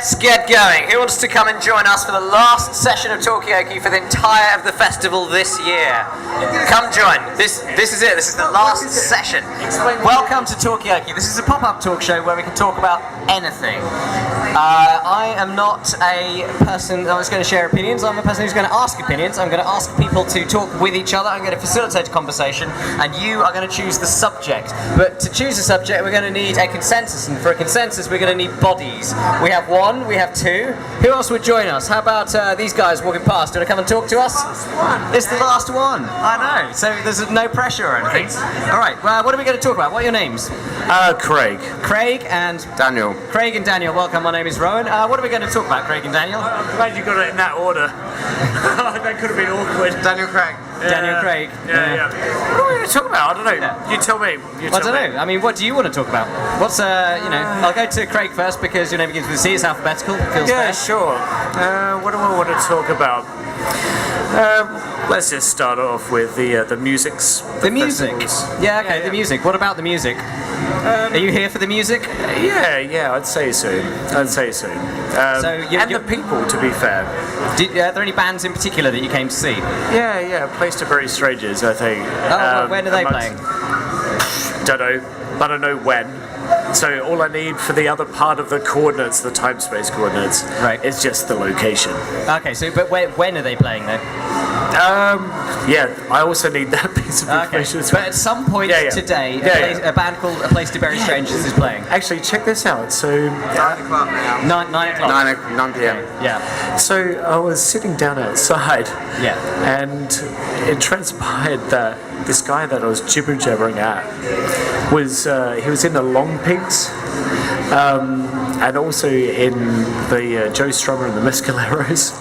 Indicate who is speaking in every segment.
Speaker 1: let's get going. Who wants to come and join us for the last session of Talkaoke for the entire of the festival this year? Come join. This is it. This is the last session. Welcome to Talkaoke. This is a pop-up talk show where we can talk about anything. I am not a person that is going to share opinions. I'm a person who's going to ask opinions. I'm going to ask people to talk with each other. I'm going to facilitate a conversation, and you are going to choose the subject. But to choose a subject, we're going to need a consensus, and for a consensus, we're going to need bodies. We have one, we have two. Who else would join us? How about these guys walking past? Do you want to come and talk to us? It's the last one. I know. So there's no pressure or anything. All right. Well, what are we going to talk about? What are your names?
Speaker 2: Craig.
Speaker 1: Craig and
Speaker 2: Daniel.
Speaker 1: Craig and Daniel. Welcome. My name is Rowan. What are we going to talk about, Craig and Daniel?
Speaker 3: I'm glad you got it in that order. That could have been awkward.
Speaker 2: Daniel Craig.
Speaker 1: Daniel Craig.
Speaker 3: Yeah. What are we going to talk about? I don't know. Yeah. You tell me.
Speaker 1: I don't know. I mean, what do you want to talk about? What's I'll go to Craig first because your name begins with C. It's alphabetical. Feels fair.
Speaker 3: Sure. What do I want to talk about? Let's just start off with the musics.
Speaker 1: The music. Yeah. Okay. The music. What about the music? Are you here for the music?
Speaker 3: Yeah. I'd say so. And the people, to be fair.
Speaker 1: Are there any bands in particular that you came to see?
Speaker 3: Yeah. Place to Bury Strangers, I think.
Speaker 1: When are they playing?
Speaker 3: Don't know. But I know when. So all I need for the other part of the coordinates, the time-space coordinates, is just the location.
Speaker 1: Okay, so but when are they playing though?
Speaker 3: I also need that piece of information.
Speaker 1: Okay. But at some point today, a band called A Place to Bury Strangers is playing.
Speaker 3: Actually, check this out. So
Speaker 2: 9 o'clock now.
Speaker 1: 9 o'clock.
Speaker 2: 9 p.m.
Speaker 1: Yeah.
Speaker 3: So I was sitting down outside.
Speaker 1: Yeah.
Speaker 3: And it transpired that this guy that I was jibber-jabbering at was he was in the Long Pigs. And also in the Joe Strummer and the Mescaleros.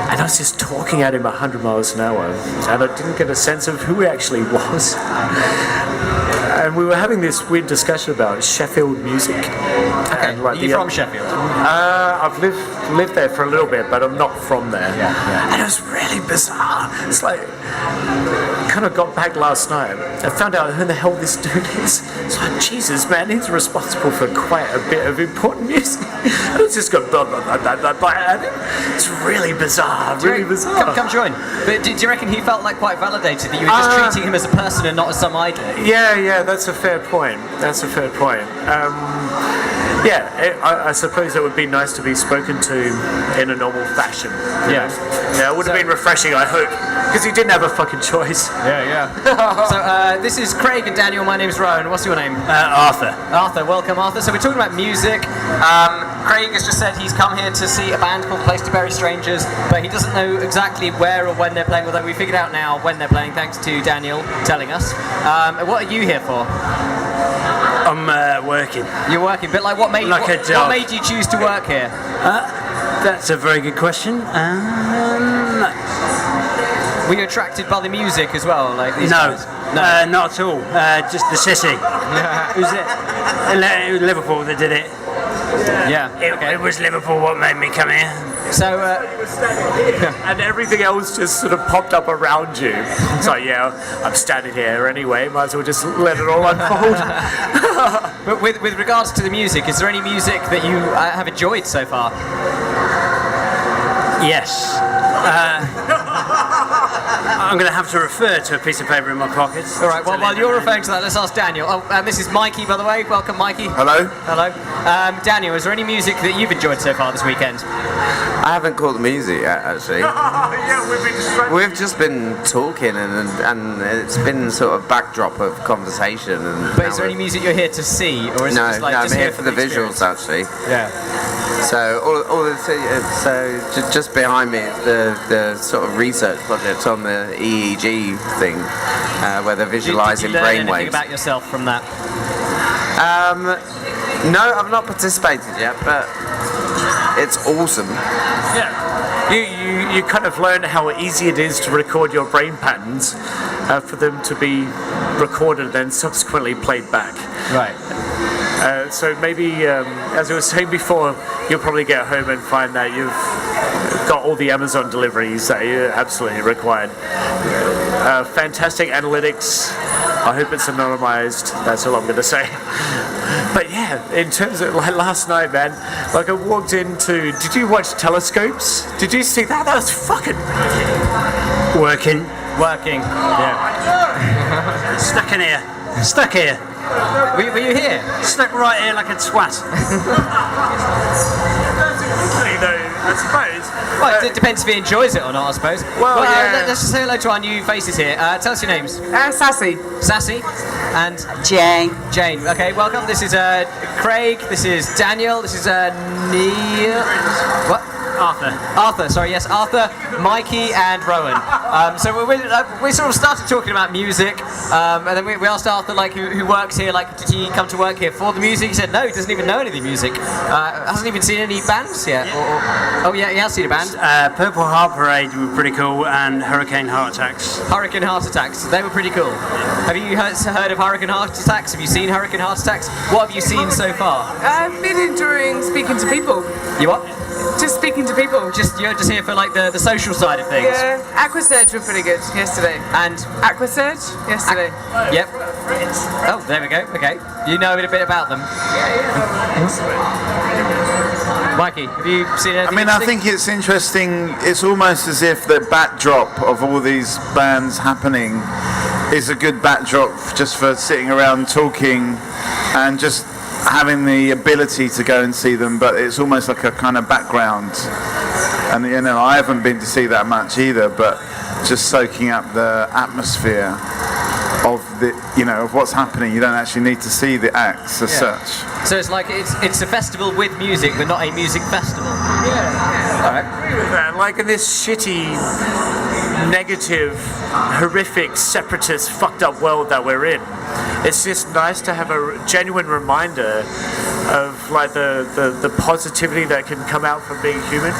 Speaker 3: And I was just talking at him 100 miles an hour, and I didn't get a sense of who he actually was. And we were having this weird discussion about Sheffield music.
Speaker 1: Okay, are you from Sheffield?
Speaker 3: I've lived there for a little bit, but I'm not from there.
Speaker 1: Yeah.
Speaker 3: And it was really bizarre. It's like, I kind of got back last night. I found out who the hell this dude is. It's like, Jesus, man, he's responsible for quite a bit of important music. And it's just got blah, blah, blah, blah, blah. It's really bizarre, bizarre.
Speaker 1: Come join. But do you reckon he felt like quite validated that you were just treating him as a person and not as some idol?
Speaker 3: Yeah, that's a fair point. I suppose it would be nice to be spoken to in a normal fashion.
Speaker 1: Yeah.
Speaker 3: Yeah, it would have been refreshing, I hope, because he didn't have a fucking choice.
Speaker 1: Yeah. So this is Craig and Daniel. My name's Rowan. What's your name?
Speaker 3: Arthur.
Speaker 1: Arthur, welcome, Arthur. So we're talking about music. Craig has just said he's come here to see a band called Place to Bury Strangers, but he doesn't know exactly where or when they're playing, although we figured out now when they're playing, thanks to Daniel telling us. What are you here for?
Speaker 4: I'm working.
Speaker 1: You're working, but like what made you choose to work here?
Speaker 4: That's a very good question.
Speaker 1: Were you attracted by the music as well, like these guys?
Speaker 4: No, not at all. Just the city. Who's it? Liverpool that did it.
Speaker 1: Yeah.
Speaker 4: It was Liverpool what made me come here.
Speaker 1: So,
Speaker 3: and everything else just sort of popped up around you. It's like, I'm standing here anyway, might as well just let it all unfold.
Speaker 1: But with regards to the music, is there any music that you have enjoyed so far?
Speaker 4: Yes. I'm going to have to refer to a piece of paper in my pocket.
Speaker 1: All right, well, while you're referring to that, let's ask Daniel. This is Mikey, by the way. Welcome, Mikey.
Speaker 2: Hello.
Speaker 1: Daniel, is there any music that you've enjoyed so far this weekend?
Speaker 2: I haven't caught the music yet, actually. We've just been talking, and it's been sort of backdrop of conversation.
Speaker 1: But is there any music you're here to see, or is it just like
Speaker 2: I'm here for the visuals, actually.
Speaker 1: Yeah.
Speaker 2: So just behind me is the sort of research project on the EEG thing, where they're visualising brainwaves. Did you learn anything
Speaker 1: about yourself from that?
Speaker 2: No, I've not participated yet, but it's awesome.
Speaker 3: Yeah, you kind of learn how easy it is to record your brain patterns, for them to be recorded and then subsequently played back.
Speaker 1: Right.
Speaker 3: So maybe, as I was saying before, you'll probably get home and find that you've got all the Amazon deliveries that you absolutely required. Fantastic analytics. I hope it's anonymized. That's all I'm going to say. But yeah, in terms of like last night, man, like I walked into. Did you watch Telescopes? Did you see that? That was fucking
Speaker 4: Working.
Speaker 1: Yeah.
Speaker 4: Stuck in here. Stuck here.
Speaker 1: Were you here?
Speaker 4: Stuck right here like a twat.
Speaker 3: I suppose.
Speaker 1: Well, it depends if he enjoys it or not, I suppose.
Speaker 3: Well, yeah.
Speaker 1: Let's just say hello to our new faces here. Tell us your names.
Speaker 5: Sassy.
Speaker 1: Sassy and
Speaker 5: Jane.
Speaker 1: Jane. Okay, welcome. This is Craig. This is Daniel. This is Neil. What? Arthur, sorry, yes, Arthur, Mikey, and Rowan. So we sort of started talking about music, and then we asked Arthur, like, who works here, like, did he come to work here for the music? He said no, he doesn't even know any of the music. Hasn't even seen any bands yet. Oh yeah, he has seen a band.
Speaker 4: Purple Heart Parade were pretty cool, and Hurricane Heart Attacks.
Speaker 1: Hurricane Heart Attacks, they were pretty cool. Have you heard of Hurricane Heart Attacks? Have you seen Hurricane Heart Attacks? What have you seen so far?
Speaker 5: I've been enjoying speaking to people.
Speaker 1: You what?
Speaker 5: Just speaking to people.
Speaker 1: You're just here for like the social side of things.
Speaker 5: Yeah, Aquasurge were pretty good yesterday.
Speaker 1: And
Speaker 5: Aquasurge yesterday.
Speaker 1: yep. Oh, there we go. Okay, you know a bit about them. Mikey, have you seen anything?
Speaker 6: I mean, I think it's interesting. It's almost as if the backdrop of all these bands happening is a good backdrop just for sitting around talking and just having the ability to go and see them, but it's almost like a kind of background. And you know, I haven't been to see that much either, but just soaking up the atmosphere of the, you know, of what's happening. You don't actually need to see the acts as such.
Speaker 1: So it's like it's a festival with music, but not a music festival.
Speaker 3: Yeah.
Speaker 1: All right.
Speaker 3: I agree with that. Like in this shitty, negative, horrific, separatist, fucked up world that we're in, it's just nice to have a genuine reminder of like the positivity that can come out from being human.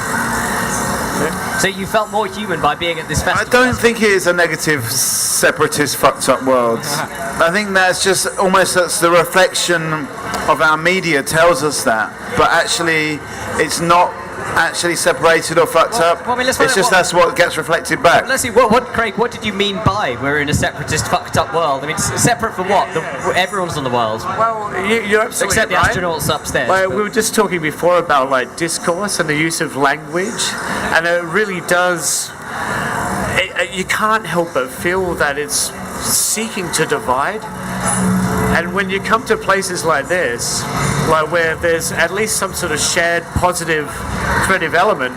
Speaker 1: So you felt more human by being at this festival?
Speaker 6: I don't think it is a negative, separatist, fucked up world. I think that's just almost that's the reflection of our media tells us that, but actually it's not actually separated or fucked up.
Speaker 1: Well, I mean,
Speaker 6: it's just that's what gets reflected back.
Speaker 1: Let's see, Craig, what did you mean by we're in a separatist, fucked up world? I mean, separate from what? Everyone's on the world.
Speaker 3: Well, you're absolutely
Speaker 1: except the
Speaker 3: right.
Speaker 1: astronauts upstairs.
Speaker 3: Like, we were just talking before about like discourse and the use of language, and it really does. You can't help but feel that it's seeking to divide. And when you come to places like this, like where there's at least some sort of shared positive creative element,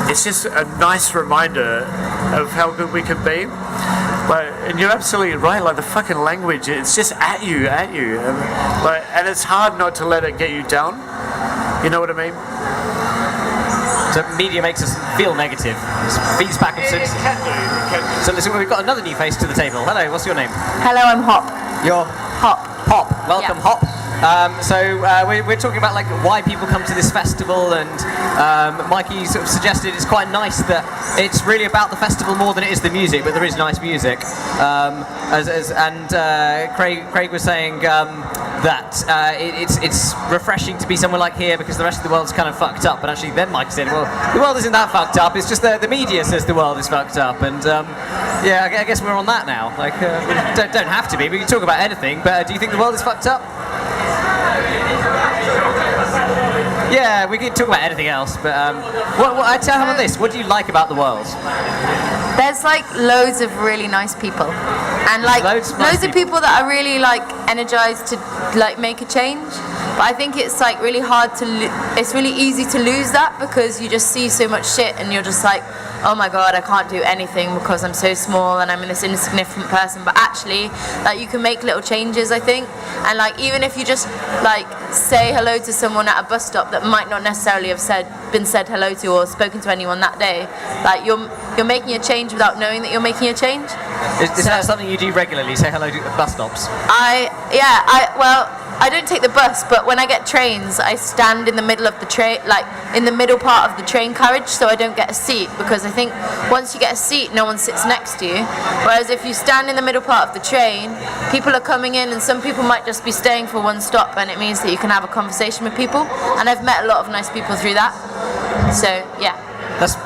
Speaker 3: it's just a nice reminder of how good we can be. And you're absolutely right, like the fucking language, it's just at you. And it's hard not to let it get you down. You know what I mean?
Speaker 1: So media makes us feel negative. It feeds back and
Speaker 3: It can do.
Speaker 1: So listen, we've got another new face to the table. Hello, what's your name?
Speaker 7: Hello, I'm Hop.
Speaker 1: You're
Speaker 7: Hop.
Speaker 1: Hop. Welcome,
Speaker 7: Yeah.
Speaker 1: Hop. We're talking about like why people come to this festival, and Mikey sort of suggested it's quite nice that it's really about the festival more than it is the music, but there is nice music. Craig was saying that it's refreshing to be somewhere like here because the rest of the world's kind of fucked up. But actually, then Mikey said, well, the world isn't that fucked up. It's just the media says the world is fucked up, and yeah, I guess we're on that now. Like, we don't have to be. We can talk about anything. But do you think the world is fucked up? Yeah, we can talk about anything else, but I tell him on this. What do you like about the world?
Speaker 7: There's like loads of really nice people, and like
Speaker 1: Loads of nice
Speaker 7: of people that are really like energized to like make a change. But I think it's like really hard to. It's really easy to lose that because you just see so much shit, and you're just like, oh my god, I can't do anything because I'm so small and I'm this insignificant person. But actually, like you can make little changes, I think, and like even if you just like say hello to someone at a bus stop that might not necessarily have been said hello to or spoken to anyone that day, like you're making a change without knowing that you're making a change.
Speaker 1: Is that something you do regularly? Say hello to bus stops?
Speaker 7: I don't take the bus, but when I get trains, I stand in the middle of the train, like in the middle part of the train carriage, so I don't get a seat, because I think once you get a seat, no one sits next to you. Whereas if you stand in the middle part of the train, people are coming in, and some people might just be staying for one stop, and it means that you can have a conversation with people. And I've met a lot of nice people through that. So yeah.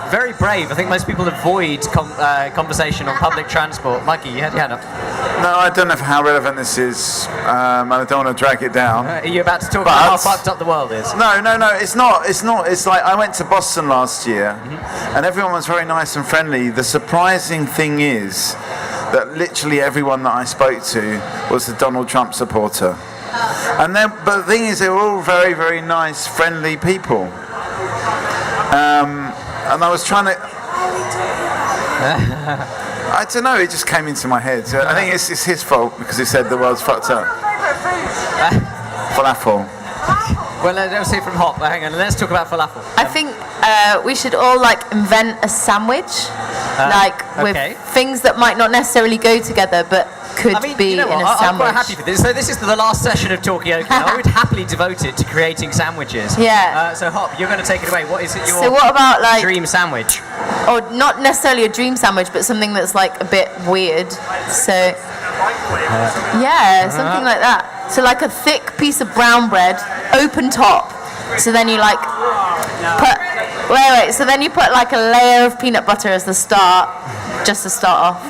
Speaker 1: Very brave. I think most people avoid conversation on public transport. Mikey, you had your hand up.
Speaker 6: No, I don't know how relevant this is, and I don't want to drag it down.
Speaker 1: Are you about to talk about how fucked up the world is?
Speaker 6: No, it's not. It's like I went to Boston last year, and everyone was very nice and friendly. The surprising thing is that literally everyone that I spoke to was a Donald Trump supporter. But the thing is, they were all very, very nice, friendly people. And I was trying to... I don't know, it just came into my head. I think it's his fault because he said the world's fucked up. Falafel.
Speaker 1: Well, let's hear from Hop. Hang on, let's talk about falafel.
Speaker 7: I think we should all invent a sandwich, with things that might not necessarily go together, but could be in a sandwich.
Speaker 1: I'm quite happy for this. So this is the last session of Talkaoke. I would happily devote it to creating sandwiches.
Speaker 7: Yeah.
Speaker 1: So Hop, you're going to take it away. What is it? Your
Speaker 7: so what about
Speaker 1: dream sandwich?
Speaker 7: Or not necessarily a dream sandwich, but something that's a bit weird. So something like that. So a thick piece of brown bread, open top. So then you So then you put a layer of peanut butter as the start, just to start off,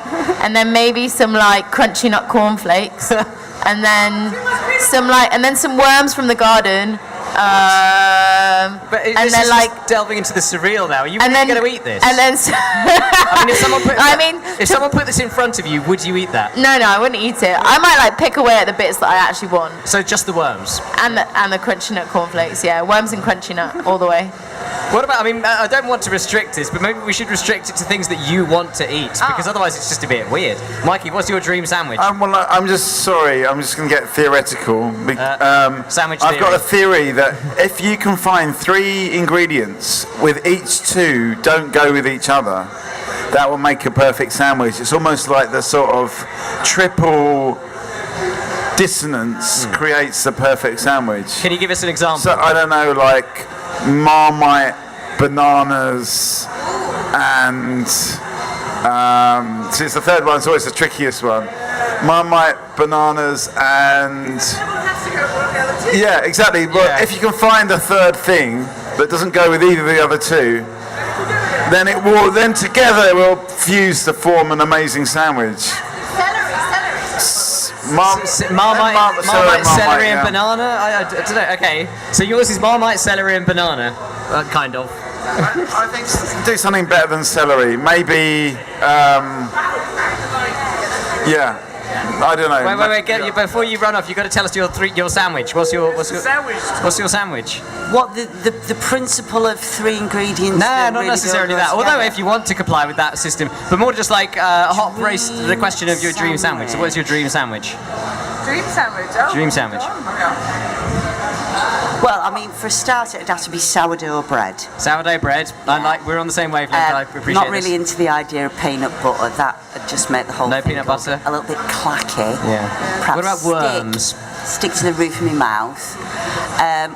Speaker 7: and then maybe some crunchy nut cornflakes, and then some worms from the garden.
Speaker 1: But and then delving into the surreal now. Are you really going to eat this?
Speaker 7: And then
Speaker 1: if someone put this in front of you, would you eat that?
Speaker 7: No, I wouldn't eat it. I might pick away at the bits that I actually want.
Speaker 1: So just the worms
Speaker 7: and the crunchy nut cornflakes. Yeah, worms and crunchy nut all the way.
Speaker 1: What about? I don't want to restrict this, but maybe we should restrict it to things that you want to eat, because otherwise it's just a bit weird. Mikey, what's your dream sandwich?
Speaker 6: I'm just sorry. I'm just going to get theoretical.
Speaker 1: Sandwich
Speaker 6: I've
Speaker 1: theory.
Speaker 6: got a theory that if you can find 3 ingredients with each 2 don't go with each other, that will make a perfect sandwich. It's almost like the sort of triple dissonance creates the perfect sandwich.
Speaker 1: Can you give us an example?
Speaker 6: So I don't know, Marmite, bananas, and since the third one's always the trickiest one. Marmite, bananas, and yeah, exactly. But if you can find a third thing that doesn't go with either of the other 2, then together it will fuse to form an amazing sandwich.
Speaker 1: Marmite, celery, and banana? I don't know. Okay, so yours is Marmite, celery, and banana, kind of.
Speaker 6: I think do something better than celery. Maybe, I don't know.
Speaker 1: Wait! Before you run off, you've got to tell us your sandwich. What's your sandwich?
Speaker 8: What the principle of 3 ingredients?
Speaker 1: No, not necessarily that. Although if you want to comply with that system, but more just Hop raised the question of your dream sandwich. So what's your dream sandwich?
Speaker 5: Dream sandwich. Oh.
Speaker 1: Dream sandwich.
Speaker 8: Well, for a start, it'd have to be sourdough bread.
Speaker 1: Sourdough bread. We're on the same wavelength. I appreciate
Speaker 8: Not really into the idea of peanut butter. That would just make the whole thing
Speaker 1: peanut butter.
Speaker 8: A little bit clacky.
Speaker 1: Yeah.
Speaker 8: Perhaps
Speaker 1: what about worms?
Speaker 8: Stick to the roof of my mouth. I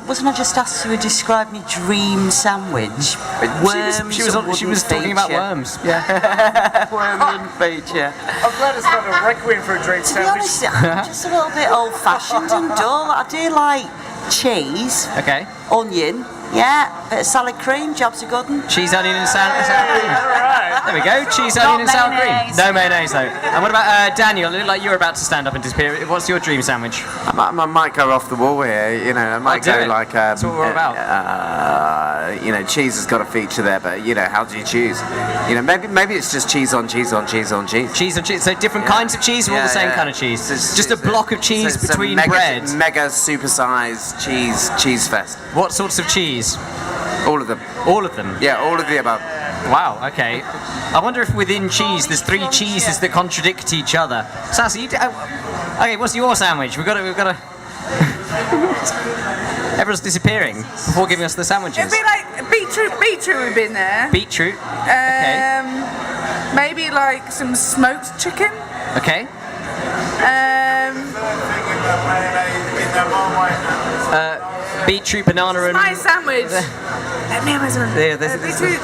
Speaker 8: wasn't I just asked to describe my dream sandwich? Worms.
Speaker 1: She was talking about worms. Yeah.
Speaker 8: Worm wouldn't feature.
Speaker 4: I'm glad it's not a requiem for a dream
Speaker 8: To be honest, I'm just a little bit old-fashioned and dull. I do like cheese.
Speaker 1: Okay.
Speaker 8: Onion. Yeah, bit of salad cream, jobs are good.
Speaker 1: Cheese, onion, and sour cream. There we go. Cheese, onion, and sour cream. No mayonnaise, though. And what about Daniel? It looked like you're about to stand up and disappear. What's your dream sandwich?
Speaker 2: I might go off the wall here. I might go
Speaker 1: That's what we're about.
Speaker 2: Cheese has got a feature there, but how do you choose? Maybe it's just cheese on cheese on cheese on cheese.
Speaker 1: Cheese on cheese. So different kinds of cheese, or all the same kind of cheese? Just a block of cheese between bread.
Speaker 2: Mega supersized cheese fest.
Speaker 1: What sorts of cheese?
Speaker 2: All of them.
Speaker 1: All of them?
Speaker 2: Yeah, all of the above.
Speaker 1: Wow, okay. I wonder if within cheese there's 3 cheeses that contradict each other. Sassy, okay, what's your sandwich? We've got to Everyone's disappearing before giving us the sandwiches.
Speaker 5: It'd be beetroot would have been there.
Speaker 1: Beetroot? Okay.
Speaker 5: Maybe some smoked chicken.
Speaker 1: Okay. Beetroot, banana, and...
Speaker 5: My sandwich. Let me have my sandwich. Beetroot,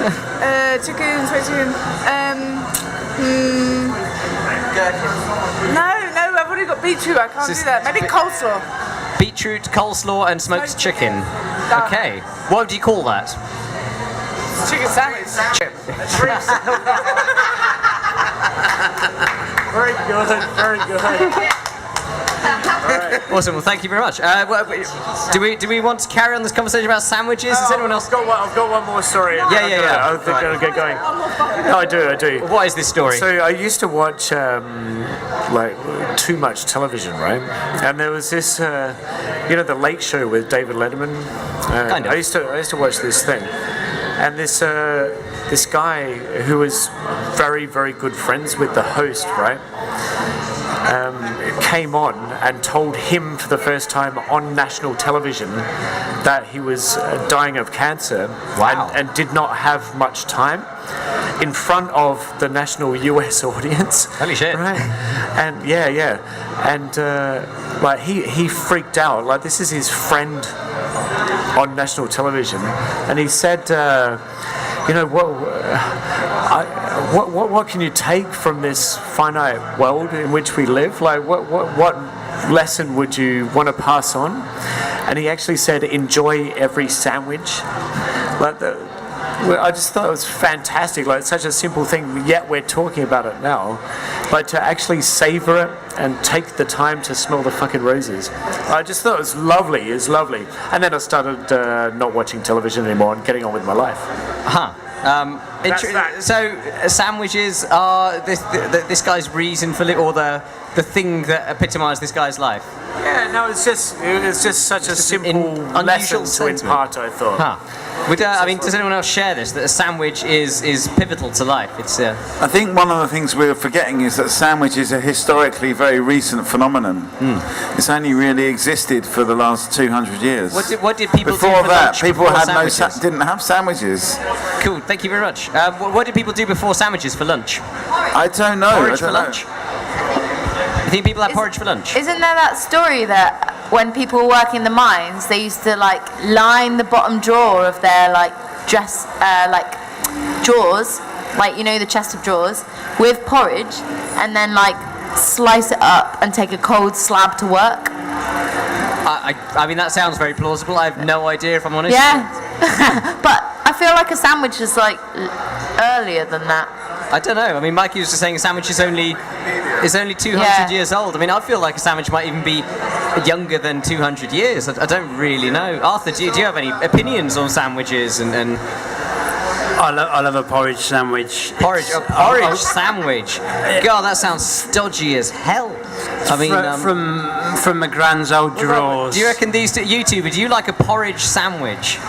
Speaker 5: chicken, smoked chicken. No, I've already got beetroot. I can't do that. Maybe coleslaw.
Speaker 1: Beetroot, coleslaw, and smoked chicken. Okay. What do you call that? chicken sandwich.
Speaker 3: Very good, very good.
Speaker 1: Awesome. Well, thank you very much. Do we want to carry on this conversation about sandwiches? Is anyone else?
Speaker 3: I've got one more story.
Speaker 1: Yeah.
Speaker 3: I'm gonna get going. No, I do.
Speaker 1: What is this story?
Speaker 3: So I used to watch like too much television, right? And there was this, the Late Show with David Letterman.
Speaker 1: Kind of.
Speaker 3: I used to watch this thing, and this guy who was very, very good friends with the host, right? Came on and told him for the first time on national television that he was dying of cancer.
Speaker 1: Wow.
Speaker 3: And did not have much time in front of the national US audience.
Speaker 1: Holy shit.
Speaker 3: Right. And yeah. And like he freaked out. Like, this is his friend on national television, and he said, what can you take from this finite world in which we live? Like, what lesson would you want to pass on? And he actually said, enjoy every sandwich. Like, I just thought it was fantastic. Like, it's such a simple thing, yet we're talking about it now. But to actually savor it and take the time to smell the fucking roses, I just thought it was lovely. It was lovely. And then I started not watching television anymore and getting on with my life.
Speaker 1: So sandwiches are this guy's reason for or the thing that epitomised this guy's life.
Speaker 3: Yeah, no, it's just such a simple lesson to impart, I thought.
Speaker 1: Does anyone else share this? That a sandwich is pivotal to life. It's.
Speaker 6: I think one of the things we're forgetting is that sandwich is a historically very recent phenomenon. It's only really existed for the last 200 years.
Speaker 1: What did people
Speaker 6: before
Speaker 1: do for
Speaker 6: that?
Speaker 1: lunch
Speaker 6: People
Speaker 1: before
Speaker 6: had
Speaker 1: sandwiches?
Speaker 6: didn't have sandwiches.
Speaker 1: Cool. Thank you very much. What did people do before sandwiches for lunch?
Speaker 6: I don't know.
Speaker 1: Porridge for lunch. You think people have porridge for lunch?
Speaker 7: Isn't there that story that when people were working the mines, they used to like line the bottom drawer of their like dress, like drawers, like the chest of drawers, with porridge, and then like slice it up and take a cold slab to work?
Speaker 1: I mean, that sounds very plausible. I have no idea, if I'm honest.
Speaker 7: Yeah, but I feel like a sandwich is like earlier than that.
Speaker 1: I don't know. I mean, Mikey was just saying a sandwich is only 200 years old. I mean, I feel like a sandwich might even be younger than 200 years. I don't really know. Arthur, do you have any opinions on sandwiches and
Speaker 4: I love a porridge sandwich.
Speaker 1: Porridge sandwich. God, that sounds stodgy as hell. I mean,
Speaker 4: from my grand's old drawers.
Speaker 1: Do you reckon these two YouTubers, do you like a porridge sandwich?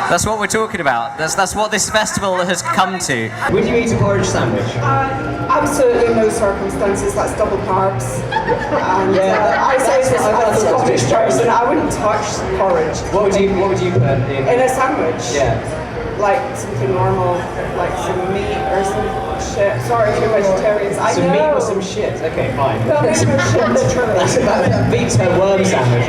Speaker 1: That's what we're talking about. That's what this festival has come to. Would you eat a porridge sandwich?
Speaker 5: Absolutely no circumstances. That's double carbs. And I say this as a Scottish person, I wouldn't touch porridge.
Speaker 1: What would you put
Speaker 5: in a sandwich?
Speaker 1: Yeah.
Speaker 5: Like something normal, like some meat or some shit. Sorry if you're vegetarians.
Speaker 1: Some meat or some shit. Okay, fine.
Speaker 5: No, maybe no shit, literally.
Speaker 1: That beats her worm sandwich.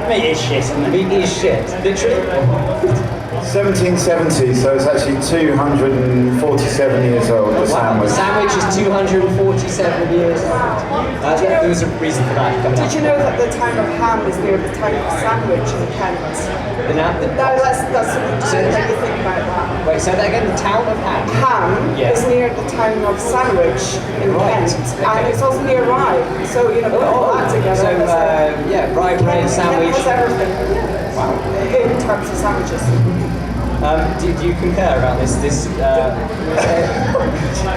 Speaker 4: Meat is shit, isn't it?
Speaker 1: Meat is shit. Literally.
Speaker 6: 1770, so it's actually 247 years old. The sandwich.
Speaker 1: The sandwich is 247 years old. There was a reason for that.
Speaker 5: Did you know that the town of Ham is near the town of Sandwich in Kent? No, that's something to make you think about that.
Speaker 1: Wait, say that again. The town of Ham.
Speaker 5: Ham is near the town of Sandwich in Kent, and it's also near Rye. So put all that together.
Speaker 1: So Rye bread sandwich.
Speaker 5: Kent has everything. Wow. In terms of sandwiches.
Speaker 1: Do you concur about this?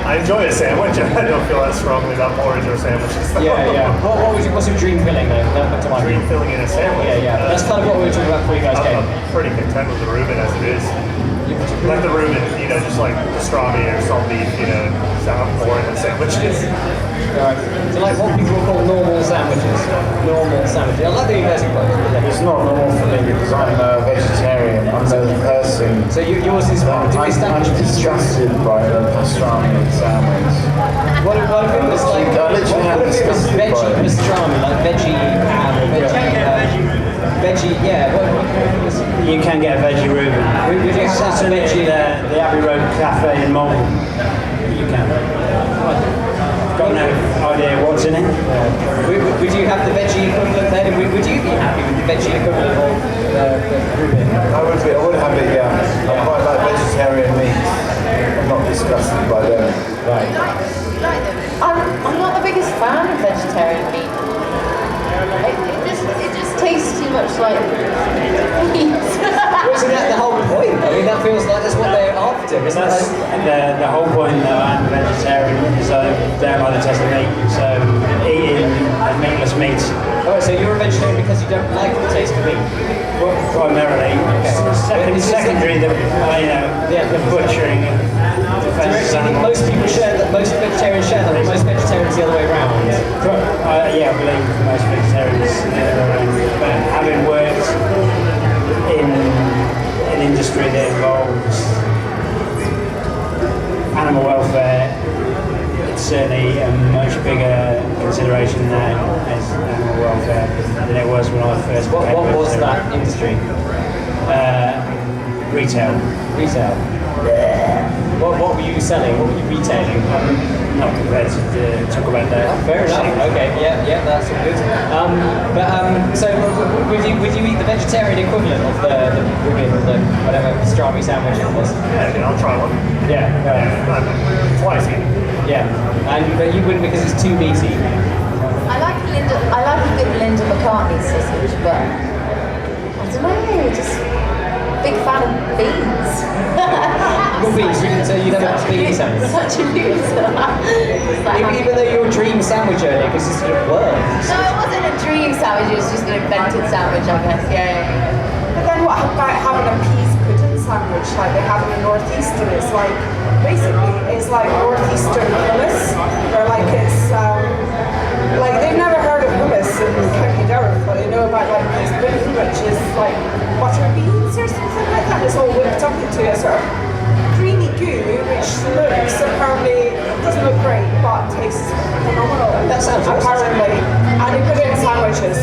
Speaker 9: I enjoy a sandwich. I don't feel as strongly about porridge or sandwiches.
Speaker 1: Yeah. What's your dream filling though?
Speaker 9: Dream filling in a sandwich?
Speaker 1: Yeah. That's kind of what we were talking about before you guys came.
Speaker 9: I'm pretty content with the Reuben as it is. Like the Reuben, just like pastrami or salt beef, sound more in the sandwiches.
Speaker 1: Right. So like what people call normal sandwiches. Normal sandwiches. I like the university one.
Speaker 6: It's not normal for me because I'm a vegetarian. I'm a person.
Speaker 1: So yours is what?
Speaker 6: I'm disgusted by the pastrami sandwich.
Speaker 1: What if it was like veggie pastrami, like veggie ham or veggie,
Speaker 4: You can get a veggie Reuben.
Speaker 1: Would you have that veggie
Speaker 4: the Abbey Road Cafe in Malton. You can. Got no idea what's in it.
Speaker 1: Would you have the veggie equivalent then? Would you be happy with the veggie equivalent of the Reuben?
Speaker 9: I would
Speaker 10: I would have it, yeah. I quite like vegetarian meat. I'm not disgusted by them.
Speaker 7: Right. I'm not the biggest fan of vegetarian meat. It just tastes too much like meat.
Speaker 1: Well, isn't that the whole point? I mean, that feels like that's what they're after, isn't it?
Speaker 4: The whole point that I'm vegetarian is I don't like the taste of meat, so eating meatless meat.
Speaker 1: Oh, so you're a vegetarian because you don't like the taste of meat?
Speaker 4: Well, primarily.
Speaker 1: Okay.
Speaker 4: Secondary, the butchering.
Speaker 1: Do you think most people share that? Most vegetarians share that? Or most vegetarians the other way around?
Speaker 4: Yeah, I believe most vegetarians the other way around. But having worked in an industry that involves animal welfare, it's certainly a much bigger consideration now as animal welfare than it was when I first became
Speaker 1: What was
Speaker 4: vegetarian.
Speaker 1: that industry?
Speaker 4: Retail.
Speaker 1: Retail. What were you selling? What were you retailing?
Speaker 4: Not prepared to talk about that.
Speaker 1: Fair enough. Okay. Yeah, that's all good. So would you eat the vegetarian equivalent of the ribbon or the whatever pastrami sandwich it was?
Speaker 9: Yeah, I'll try one.
Speaker 1: Yeah.
Speaker 9: Twice.
Speaker 1: Yeah. But you wouldn't because it's too meaty.
Speaker 7: I like a good Linda McCartney sausage, but I don't know, just big fan of beans.
Speaker 1: Well, beans, so you don't have to be sandwich.
Speaker 7: Such a loser.
Speaker 1: Even though your dream sandwich earlier, because it's sort of worms.
Speaker 7: No, it wasn't a dream sandwich, it was just an invented sandwich, I guess. Yeah.
Speaker 5: But then what about having a peas pudding sandwich like they have in the northeastern? It's like basically it's like northeastern hummus, or like it's like they've never heard of hummus in County Durham, but they know about like peas pudding, which is like butter beans or something like that. It's all whipped up into a sort of creamy goo, which looks apparently doesn't look great, but tastes phenomenal.
Speaker 1: That sounds awesome.
Speaker 5: Apparently, and they put it in sandwiches.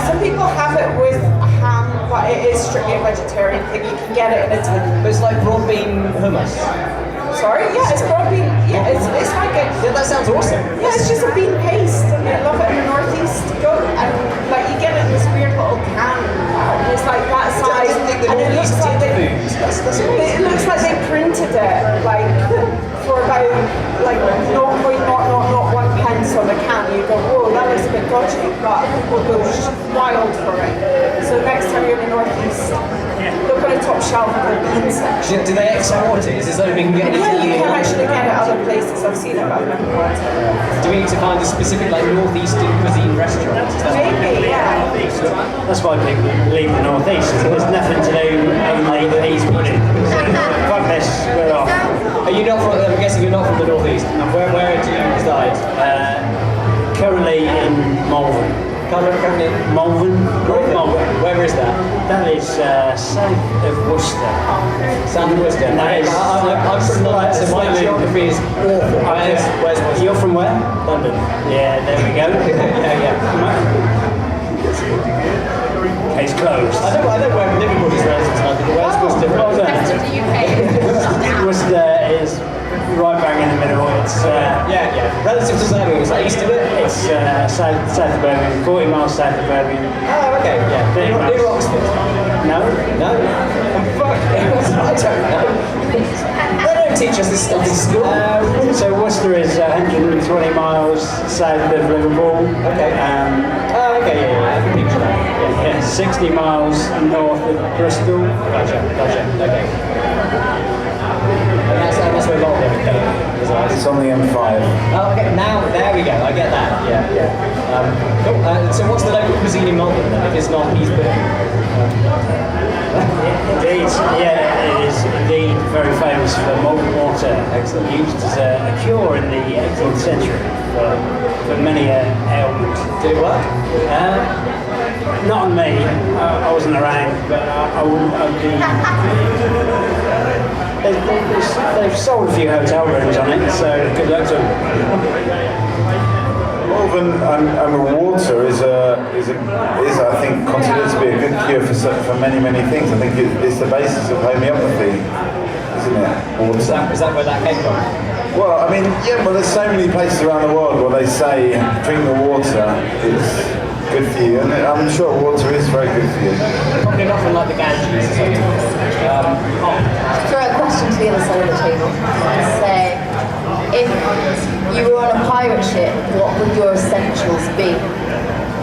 Speaker 5: Some people have it with ham, but it is strictly a vegetarian thing. You can get it in a tin.
Speaker 1: But it's like broad bean hummus.
Speaker 5: Sorry, yeah, it's probably it's like a
Speaker 1: that sounds awesome.
Speaker 5: Yeah, it's just a bean paste, and they love it in the northeast. Go and like you get it in this weird little can. It's like that size, and it looks like it looks like they printed it like for about like 0.001 pence on the can. You go, whoa, that looks a bit dodgy, but people go wild for it. So next time you're in the northeast, look on the top shelf of the bean section.
Speaker 1: Do they export it? Is it something we can get in
Speaker 5: Yeah,
Speaker 1: Italy?
Speaker 5: you can actually get it other places. I've seen it, but I've never bought it.
Speaker 1: Do we need to find a specific like northeastern cuisine restaurant?
Speaker 5: Maybe, yeah.
Speaker 4: That's why people leave the northeast. There's nothing to do only peas pudding. Fuck this, we're off.
Speaker 1: Are you not from? I'm guessing you're not from the northeast. Where do you reside?
Speaker 4: Currently in Malvern.
Speaker 1: Currently in
Speaker 4: Malvern?
Speaker 1: Where is that?
Speaker 4: That is south of Worcester.
Speaker 1: South of Worcester.
Speaker 4: That is-
Speaker 1: I'm from London, so my geography is awful. Where's Worcester?
Speaker 4: You're from where?
Speaker 1: London.
Speaker 4: Yeah, there we go.
Speaker 1: yeah.
Speaker 4: Case closed.
Speaker 1: I know where Liverpool is relative to London, but where's Worcester?
Speaker 4: Well done.
Speaker 7: Rest of the UK.
Speaker 4: Worcester is right bang in the middle. It's
Speaker 1: Relative to Birmingham, is that east of it?
Speaker 4: it's south of Birmingham, 40 miles south of Birmingham.
Speaker 1: Oh, okay, yeah. Near Oxford.
Speaker 4: No?
Speaker 1: No? Fuck. I don't know. They don't teach us this stuff in school.
Speaker 4: So Worcester is 120 miles south of Liverpool.
Speaker 1: Okay. Okay, yeah. I can picture that.
Speaker 4: Yeah, 60 miles north of Bristol.
Speaker 1: Gotcha. Okay. And that's where Baltic is.
Speaker 10: It's on the M5.
Speaker 1: Oh, okay. Now, there we go. I get that. Yeah. Cool. So what's the local cuisine in Malvern then? If it's not peas pudding?
Speaker 4: Indeed, yeah, it is indeed very famous for malt water, used as a cure in the 18th century for many ailment.
Speaker 1: Did it work?
Speaker 4: Not on me, I wasn't around, but I wouldn't. They've sold a few hotel rooms on it, so good luck to them.
Speaker 10: Malvern water is I think considered to be a good cure for many things. I think it's the basis of homeopathy, isn't it? Water.
Speaker 1: Is that where that came from?
Speaker 10: Well, I mean, yeah. Well, there's so many places around the world where they say drink the water. good for you, and I'm sure water is very good for you.
Speaker 1: Probably not from like the Ganges or something.
Speaker 7: Throw a question to the other side of the table and say, if you were on a pirate ship, what would your essentials be?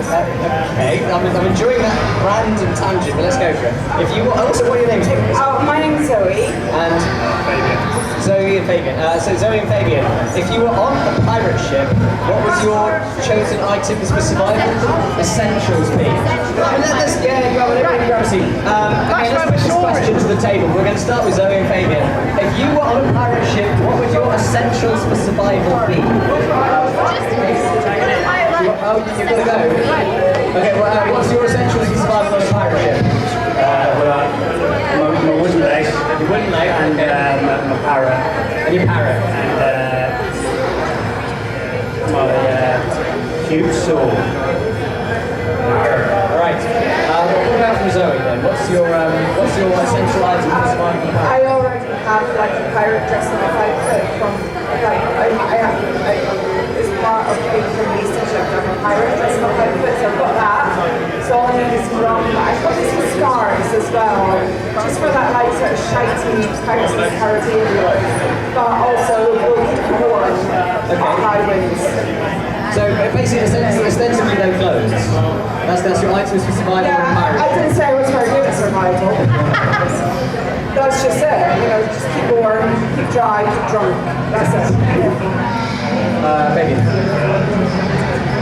Speaker 1: Okay, I'm enjoying that random tangent, but let's go for it. If you also, what are your names?
Speaker 5: Oh, my name's Zoe.
Speaker 1: And Fabian. Zoe and Fabian. So Zoe and Fabian, if you were on a pirate ship, what would your chosen items for survival essentials be? Let's grab a seat. Okay, let's put this question to the table. We're going to start with Zoe and Fabian. If you were on a pirate ship, what would your essentials for survival be? Oh, you've got to go. Okay, well, what's your essentials for survival on a pirate ship?
Speaker 4: My wooden leg,
Speaker 1: Your wooden leg
Speaker 4: and my parrot,
Speaker 1: and your parrot.
Speaker 4: and my cute sword.
Speaker 1: Alright. What about from Zoe then? What's your essential item for survival on a pirate?
Speaker 5: I already have like a pirate dress and a outfit from like it's part of being from research. I've done a pirate dress and a outfit, so I've got that. So all I need is some rum. I've got these scars as well, just for that like sort of shiny Pirates of the Caribbean look. But also will keep you warm on high winds.
Speaker 1: So basically, ostensibly no clothes. That's your items for survival on a
Speaker 5: Yeah,
Speaker 1: pirate
Speaker 5: I
Speaker 1: ship.
Speaker 5: didn't say I was very good at survival. That's just it, just keep warm, keep dry, keep drunk. That's it.
Speaker 1: Fabian.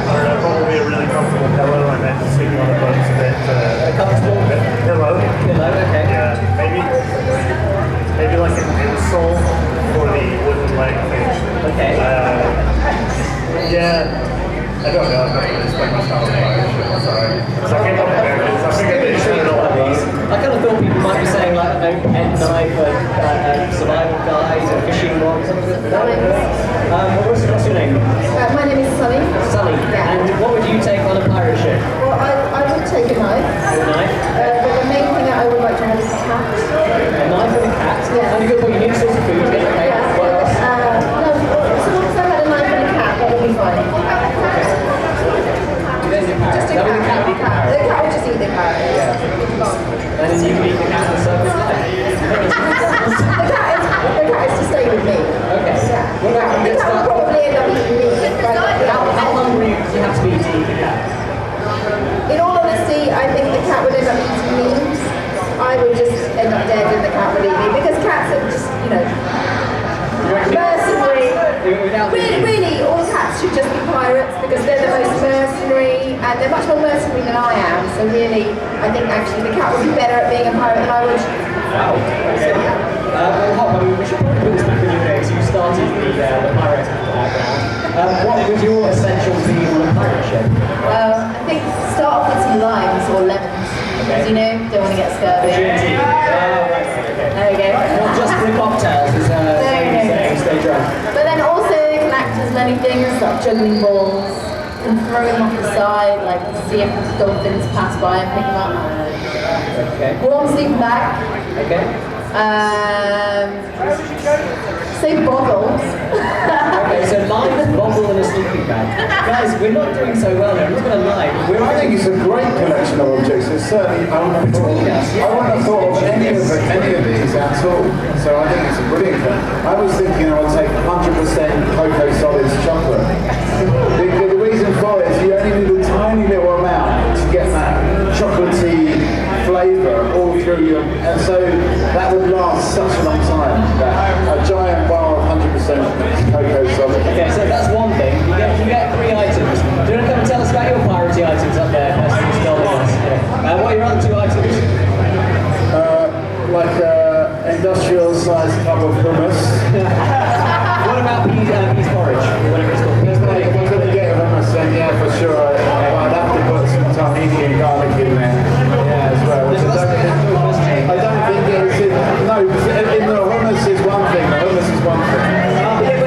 Speaker 9: Probably a really comfortable pillow, and then sleeping on the boat's a bit.
Speaker 1: A comfortable
Speaker 9: Pillow.
Speaker 1: pillow, okay.
Speaker 9: Yeah, maybe like an insole for the wooden leg thing.
Speaker 1: Okay.
Speaker 9: Yeah. I don't know. I'm not going to explain myself. Sorry. So I came up with it. I think I did shoot all of these.
Speaker 1: I kind of thought people might be saying like a penknife, a survival guide, a fishing rod, something like that. What's your name?
Speaker 7: My name is Sunny.
Speaker 1: Sunny.
Speaker 7: Yeah.
Speaker 1: And what would you take on a pirate ship?
Speaker 7: Well, I would take a knife.
Speaker 1: A knife?
Speaker 7: But the main thing that I would like to have is a cat.
Speaker 1: A knife and a cat?
Speaker 7: Yeah.
Speaker 1: And a good point, you need a source of food. Okay.
Speaker 7: Yeah.
Speaker 1: What else?
Speaker 7: No, so long as I had a knife and a cat, that would be fine.
Speaker 1: There's your parrot.
Speaker 7: Just a
Speaker 1: That would
Speaker 7: cat.
Speaker 1: be the cat.
Speaker 7: The cat would just eat the cat.
Speaker 1: Yeah. And then you can eat the cat and serve his life.
Speaker 7: The cat is to stay with me.
Speaker 1: Okay.
Speaker 7: Yeah.
Speaker 1: What about
Speaker 7: The cat would probably end up eating me.
Speaker 1: How hungry do you have to be to eat the cat?
Speaker 7: In all honesty, I think the cat would end up eating me. I would just end up dead and the cat would eat me. Because cats are just, mercenary. Really, all cats should just be pirates because they're the most mercenary and they're much more mercenary than I am. So really, I think actually the cat would be better at being a pirate than I would.
Speaker 1: Wow. Okay. Hop, we should probably put this back in your days. You started the pirate background. What would your essentials be on a pirate ship?
Speaker 7: I think start off with some limes or lemons. Because don't want to get scurvy.
Speaker 1: Right. Okay.
Speaker 7: There we go.
Speaker 1: Not just for cocktails, as saying, stay drunk.
Speaker 7: But then also they can act as many things, like juggling balls, and throw them off the side, like see if dolphins pass by and pick them up.
Speaker 1: Okay.
Speaker 7: Warm sleeping bag.
Speaker 1: Okay.
Speaker 7: Say bottles.
Speaker 1: Okay, so limes, bottle, and a sleeping bag. Guys, we're not doing so well here. I'm not going to lie.
Speaker 10: I think it's a great collection of objects. It's certainly I wouldn't have thought of any of these at all. So I think it's a brilliant one. I was thinking I would take 100% cocoa solids chocolate. The reason for it is you only need a tiny little amount to get that chocolatey flavour all through your, and so that would last such a long time. A giant bar of 100% cocoa solid.
Speaker 1: Okay, so that's one thing. You get 3 items. Do you want to come and tell us about your piratey items up there? What are your other 2 items?
Speaker 10: Like industrial sized tub of hummus.
Speaker 1: What about peas porridge? Whatever it's called. Peas porridge.
Speaker 10: If I couldn't get hummus, then yeah, for sure, I'd have to put some tahini and garlic in there. Yeah, as well. Which I don't think it's in. No, the hummus is one thing. The hummus is one thing.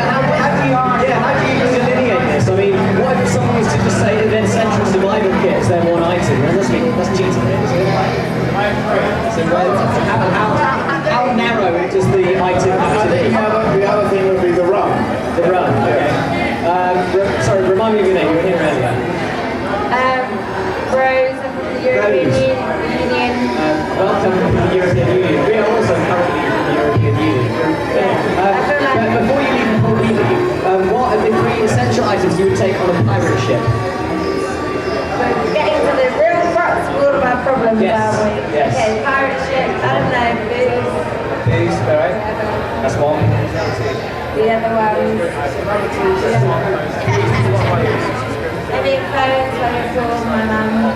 Speaker 1: How do you delineate this? I mean, what if someone was to just say that then central survival kit is their one item? That's cheating, isn't it? So how narrow does the item have to be?
Speaker 10: The other thing would be the rum.
Speaker 1: The rum, okay. Sorry, remind me of your name. You were here earlier.
Speaker 11: welcome to the European Union. We are also currently in the European Union. But before you leave completely, what are the 3 essential items you would take on a pirate ship?
Speaker 12: Getting to the real crux of all of our problems,
Speaker 11: Yes,
Speaker 12: are we?
Speaker 11: yes.
Speaker 12: Okay, pirate ship, I don't know, booze.
Speaker 11: Booze, alright. That's one.
Speaker 12: The other ones. Any phones when I call my mum.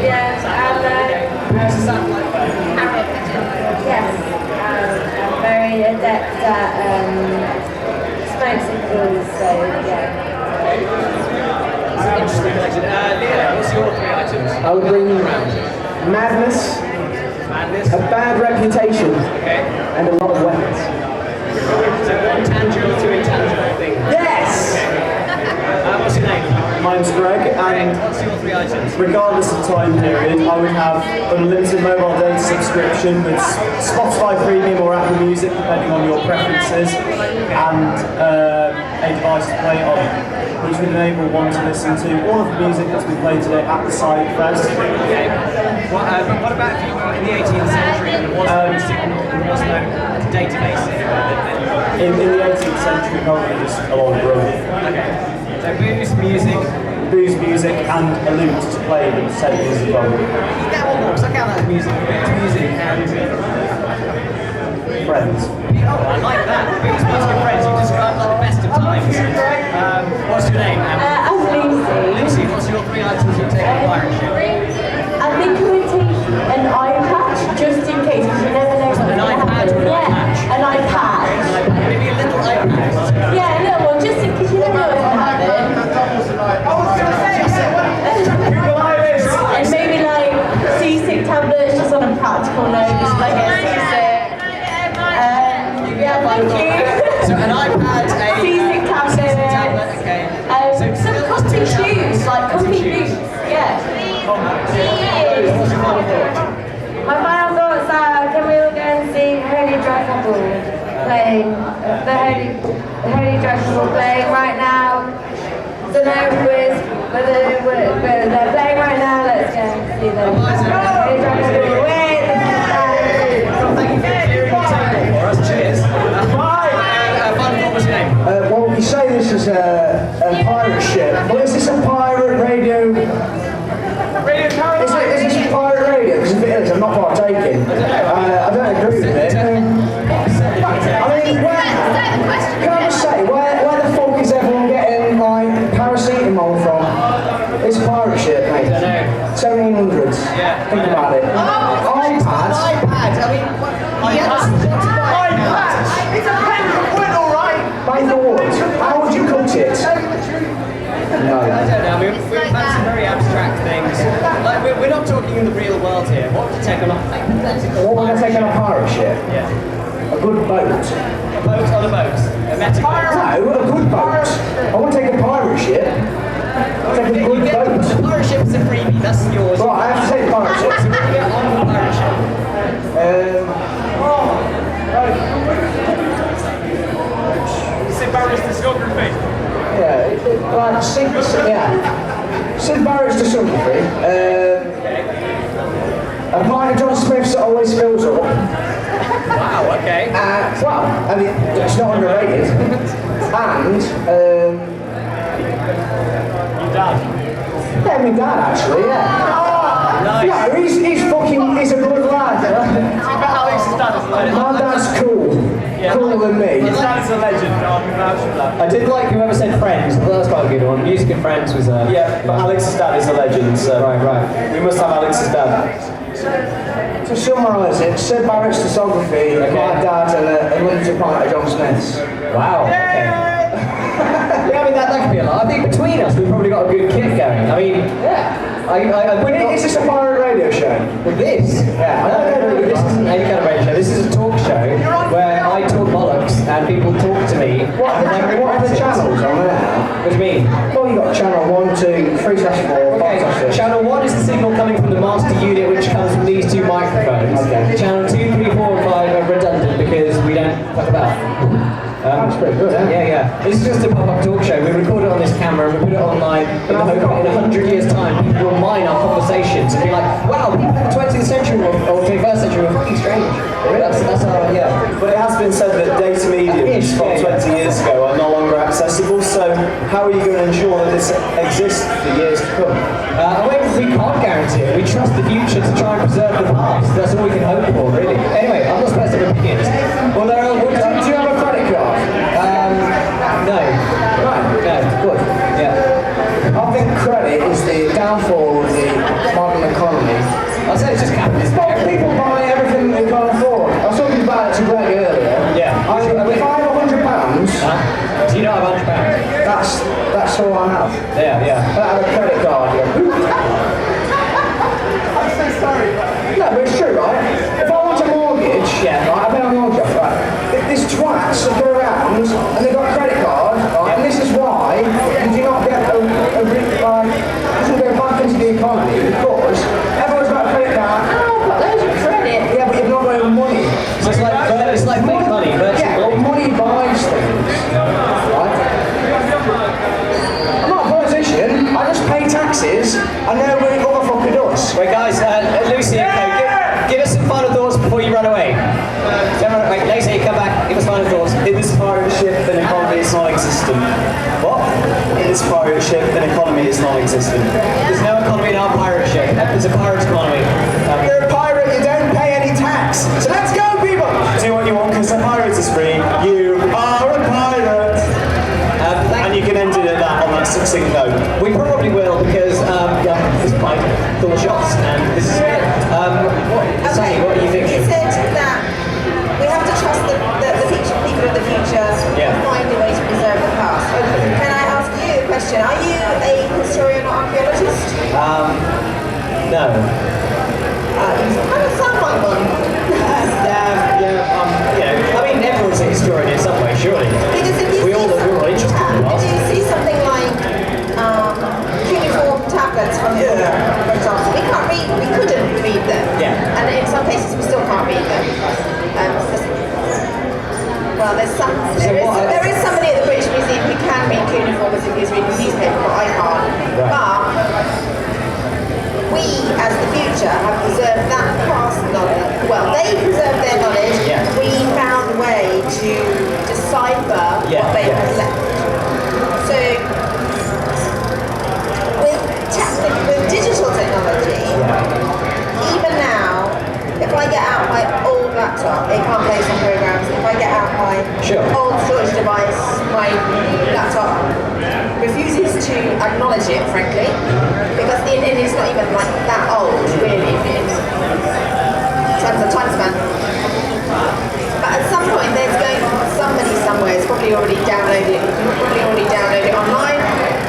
Speaker 12: Yes, yes, I'm very adept at smoke signals, so yeah.
Speaker 11: Interesting collection. Leah, what's your 3 items?
Speaker 13: I would bring madness, a bad reputation, and a lot of weapons.
Speaker 11: So 1 tangible, 2 intangible things.
Speaker 13: Yes!
Speaker 11: What's your name?
Speaker 13: Mine's Greg, and
Speaker 11: What's your 3 items?
Speaker 13: regardless of time period, I would have an unlimited mobile data subscription with Spotify Premium or Apple Music, depending on your preferences, and a device to play it on, which would enable one to listen to all of the music that's been played today at the site first.
Speaker 11: Okay. What about if you were in the 18th century and there was no database?
Speaker 13: In the 18th century, probably just a lot of room.
Speaker 11: Okay. So booze, music,
Speaker 13: and a lute to play the same music on.
Speaker 11: That one more, because I count that as music. It's music and
Speaker 13: friends.
Speaker 11: Oh, I like that. Booze, music, and friends. You described like the best of times. What's your name?
Speaker 12: I'm Lucy.
Speaker 11: Lucy, what's your 3 items you take on a pirate ship?
Speaker 12: I think I would take an eye patch, just in case, because you never know what's going to happen. Yeah, an eye patch.
Speaker 11: Maybe a little eye patch.
Speaker 12: Yeah, a little one, just in case you never know what's going to happen. And maybe like seasick tablets, just on a practical note, just like get seasick. Yeah, thank you.
Speaker 11: So an iPad, a
Speaker 12: seasick tablet,
Speaker 11: okay.
Speaker 12: Some comfy shoes, like comfy boots. Yeah. My final thoughts are, can we all go and see Holy Dragonball playing, the Holy Dragonball playing right now? Don't know whether they're playing right now, let's go and see them. Holy Dragonball, wait,
Speaker 11: Thank you for clearing the table for us, cheers. Final thought, what's your name?
Speaker 13: Well, we say this is a pirate ship. Well, is this a pirate radio? Is this a pirate radio? Because if it is, I'm not partaking. I don't agree with it. I mean, can I just say, where the fuck is everyone getting like paracetamol from? It's a pirate ship, mate. 1700s.
Speaker 11: Yeah.
Speaker 13: Think about it. iPads.
Speaker 11: I mean, iPad.
Speaker 13: It's a pen for wood, alright? By the wood. How would you cut it? No.
Speaker 11: I don't know. I mean, we've had some very abstract things. Like, we're not talking in the real world here. What would you take on a hypothetical?
Speaker 13: What would I take on a pirate ship?
Speaker 11: Yeah.
Speaker 13: A good boat.
Speaker 11: A boat on a boat. A metaphor.
Speaker 13: No, a good boat. I want to take a pirate ship. I'll take a good boat.
Speaker 11: The pirate ship is a freebie. That's yours.
Speaker 13: Right, I have to take a pirate ship.
Speaker 11: So we're going to get on the pirate ship.
Speaker 9: Sid Barrett's discography.
Speaker 13: Yeah, Sid Barrett's discography. A pint of John Smith's that always fills up.
Speaker 11: Wow, okay.
Speaker 13: Well, I mean, it's not underrated. And,
Speaker 9: Your dad.
Speaker 13: yeah, my dad actually, yeah.
Speaker 11: Nice.
Speaker 13: Yeah, he's a good lad.
Speaker 9: Alex's dad is a legend.
Speaker 13: My dad's cool. Cooler than me.
Speaker 9: His dad is a legend. I can vouch for that.
Speaker 11: I did like whoever said Friends. That was quite a good one. Music and Friends was
Speaker 13: Yeah, but Alex's dad is a legend, so
Speaker 11: Right.
Speaker 13: we must have Alex's dad. To summarise it, Sid Barrett's discography, my dad, and a limited pint of John Smith's.
Speaker 11: Wow. Okay. Yeah, I mean that could be a lot. I think between us we've probably got a good kit going. I mean, yeah.
Speaker 13: Is this a pirate radio show?
Speaker 11: With this?
Speaker 13: Yeah.
Speaker 11: No, this isn't any kind of radio show. This is a talk show where I talk bollocks and people talk to me.
Speaker 13: What are the channels on there?
Speaker 11: What do you mean?
Speaker 13: Well, you've got channel 1, 2, 3/4, 5/6.
Speaker 11: Channel 1 is the signal coming from the master unit, which comes from these 2 microphones.
Speaker 13: Okay.
Speaker 11: Channel 2, 3, 4, and 5 are redundant because we don't fuck about.
Speaker 13: That's pretty good, eh?
Speaker 11: Yeah. This is just a pop-up talk show. We record it on this camera and put it online in the hope that in 100 years' time people will mine our conversations and be like, wow, people in the 20th century or 21st century were fucking strange. That's how, yeah.
Speaker 13: But it has been said that data mediums from 20 years ago are no longer accessible, so how are you going to ensure that this exists for years to come?
Speaker 11: We can't guarantee it. We trust the future to try and preserve the past. That's all we can hope for, really. Anyway, I'm not supposed to have opinions. Well, do you have a credit card? No. Right. No, good. Yeah.
Speaker 14: I think credit is the downfall of the modern economy.
Speaker 11: I'd say it's just capitalism.
Speaker 14: Well, people buy everything they can't afford. I was talking about it to Greg earlier.
Speaker 11: Yeah.
Speaker 14: £500.
Speaker 11: Do you not have £100?
Speaker 14: That's all I have.
Speaker 11: Yeah.
Speaker 14: I have a credit card. No, but it's true, right? If I want a mortgage, right, I pay a mortgage off, right? There's twats that go around and they've got a credit card, right? And this is why you do not get doesn't go back into the economy because everyone's got a credit card. Oh, but there's a credit. Yeah, but you've not got any money.
Speaker 11: So it's like fake money, virtual
Speaker 14: yeah, money buys things, right? I'm not a politician. I just pay taxes. I know what the motherfucker does.
Speaker 11: Wait, guys, Lucy, give us some final thoughts before you run away. Wait, Lucy, come back. Give us final thoughts.
Speaker 13: In this pirate ship, an economy is non-existent.
Speaker 11: What?
Speaker 13: In this pirate ship, an economy is non-existent.
Speaker 11: There's no economy in our pirate ship. It's a pirate economy.
Speaker 14: You're a pirate. You don't pay any tax. So let's go, people.
Speaker 13: Do what you want because the pirate is free. You are a pirate. And you can end it at that on that succinct note.
Speaker 11: We probably will because this might call shots and this is it. Sally, what do you think?
Speaker 5: You said that we have to trust the future, people of the future and find a way to preserve the past. Okay. Can I ask you a question? Are you a historian or archaeologist?
Speaker 11: No.
Speaker 5: You kind of sound like one.
Speaker 11: I mean, everyone's a historian in some way, surely.
Speaker 5: Because if you
Speaker 11: we're all interested in the past.
Speaker 5: If you see something like cuneiform tablets from for example, we couldn't read them.
Speaker 11: Yeah.
Speaker 5: And in some cases we still can't read them. Well, there is somebody at the British Museum who can read cuneiform as if he's reading a newspaper, but I can't.
Speaker 11: Right.
Speaker 5: But we, as the future, have preserved that past knowledge. Well, they preserved their knowledge.
Speaker 11: Yeah.
Speaker 5: We found a way to decipher what they have left. So, with digital technology, even now, if I get out my old laptop, it can't play some programs. If I get out my old storage device, my laptop refuses to acknowledge it, frankly, because it's not even like that old, really, in terms of time span. But at some point, there's somebody somewhere is probably already downloaded it online,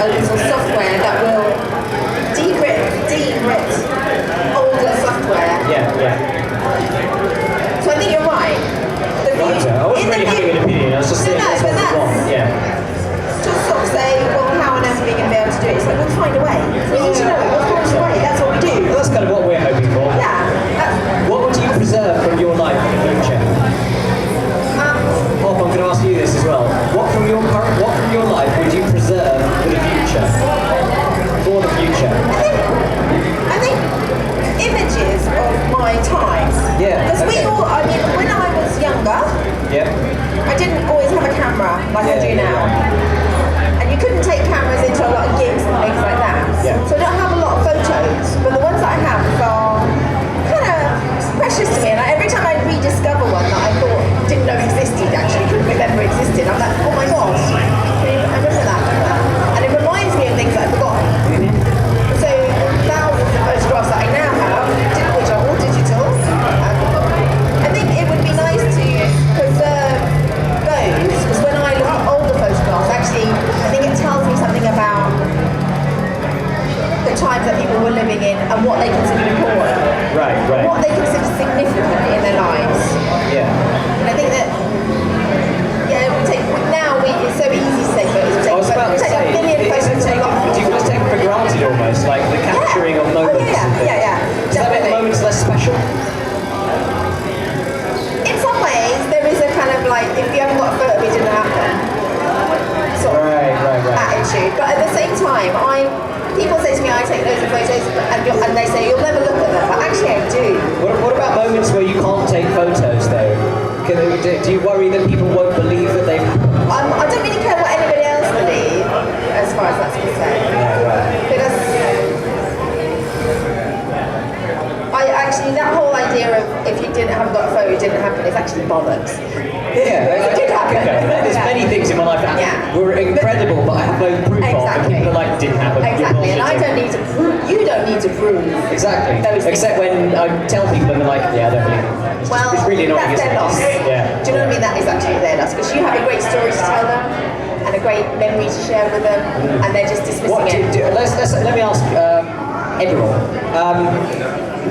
Speaker 5: a little software that will decrypt older software. So I think you're right.
Speaker 11: I wasn't really having an opinion, I was just saying that's what we want.
Speaker 5: Just sort of say, well, how on earth are we going to be able to do it? It's like, we'll find a way. We need to know, we'll find a way. That's what we do.
Speaker 11: Well, that's kind of what we're hoping for.
Speaker 5: Yeah.
Speaker 11: What would you preserve from your life in the future? Bob, I'm going to ask you this as well. What from your life would you preserve for the future? For the future?
Speaker 5: I think images of my time. Because when I was younger, I didn't always have a camera like I do now. And you couldn't take cameras into a lot of gigs and things like that. So I don't have a lot of photos, but the ones that I have are kind of precious to me. And every time I rediscover one that I thought didn't know existed, actually couldn't remember existed, I'm like, oh my gosh, I remember that. And it reminds me of things that I've forgotten. So thousands of photographs that I now have, which are all digital, I think it would be nice to preserve those, because when I look at older photographs, actually, I think it tells me something about the times that people were living in and what they considered important.
Speaker 11: Right.
Speaker 5: What they considered significant in their lives. And I think that, it's so easy to take photos.
Speaker 11: I was about to say, do you guys take it for granted almost, like the capturing of moments? Does that make the moments less special?
Speaker 5: In some ways, there is a kind of like, if you haven't got a photo, it didn't happen sort of attitude. but at the same time, people say to me, I take loads of photos, and they say, you'll never look at them, but actually I do.
Speaker 11: What about moments where you can't take photos though? Do you worry that people won't believe that they've...
Speaker 5: I don't really care what anybody else believes, as far as that's concerned.
Speaker 11: Yeah, right.
Speaker 5: Because actually, that whole idea of if you haven't got a photo, it didn't happen, is actually bollocks.
Speaker 11: Yeah,
Speaker 5: it did happen.
Speaker 11: There's many things in my life that were incredible, but I have no proof of, and people are like, didn't happen.
Speaker 5: Exactly, and I don't need to prove, you don't need to prove.
Speaker 11: Exactly. Except when I tell people and they're like, yeah, I don't believe it. It's really annoying,
Speaker 5: that's their loss.
Speaker 11: Yeah.
Speaker 5: Do you know what I mean? That is actually their loss, because you have a great story to tell them, and a great memory to share with them, and they're just dismissing it.
Speaker 11: Let me ask everyone.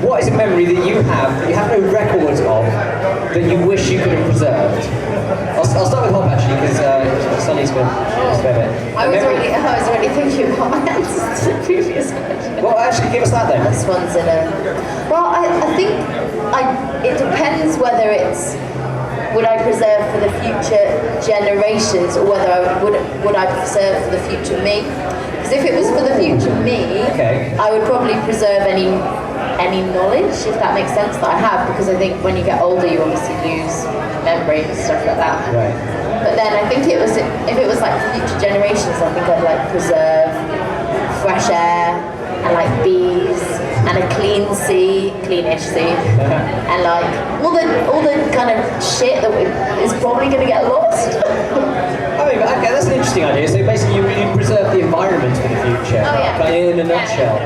Speaker 11: What is a memory that you have no records of, that you wish you could have preserved? I'll start with Hop actually, because Sonny's going to spend it.
Speaker 5: I was already thinking about my answers to the previous question.
Speaker 11: Well, actually, give us that then.
Speaker 5: This one's in a... Well, I think it depends whether it's would I preserve for the future generations, or whether would I preserve for the future me? Because if it was for the future me, I would probably preserve any knowledge, if that makes sense, that I have, because I think when you get older you obviously lose memory and stuff like that.
Speaker 11: Right.
Speaker 5: But then I think if it was like future generations, I think I'd like preserve fresh air and like bees and a cleanish sea, and like all the kind of shit that is probably going to get lost.
Speaker 11: I mean, okay, that's an interesting idea. So basically, you really preserve the environment for the future.
Speaker 5: Oh yeah.
Speaker 11: Kind of in a nutshell.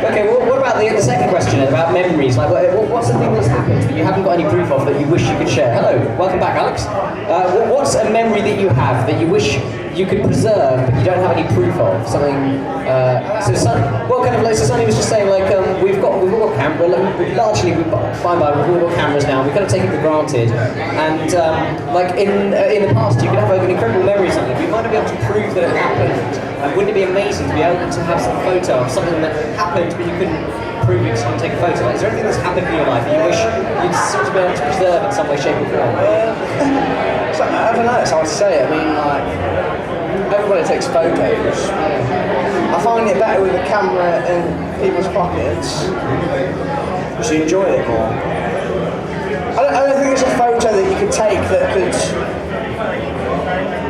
Speaker 11: Okay, well, what about the second question about memories? Like, what's the thing that's happened that you haven't got any proof of that you wish you could share? Hello, welcome back, Alex. What's a memory that you have that you wish you could preserve but you don't have any proof of? Something. So Sonny was just saying, like, we've got cameras. Largely, we've got cameras now. We've kind of taken it for granted, and like in the past, you could have an incredible memory of something. You might not be able to prove that it happened. And wouldn't it be amazing to be able to have some photo of something that happened but you couldn't prove it, so you can take a photo? Like, is there anything that's happened in your life that you wish you'd sort of be able to preserve in some way, shape, or form?
Speaker 14: So, I don't know, it's hard to say. I mean, like, everybody takes photos. I find it better with a camera in people's pockets, because you enjoy it more. I don't think there's a photo that you could take that could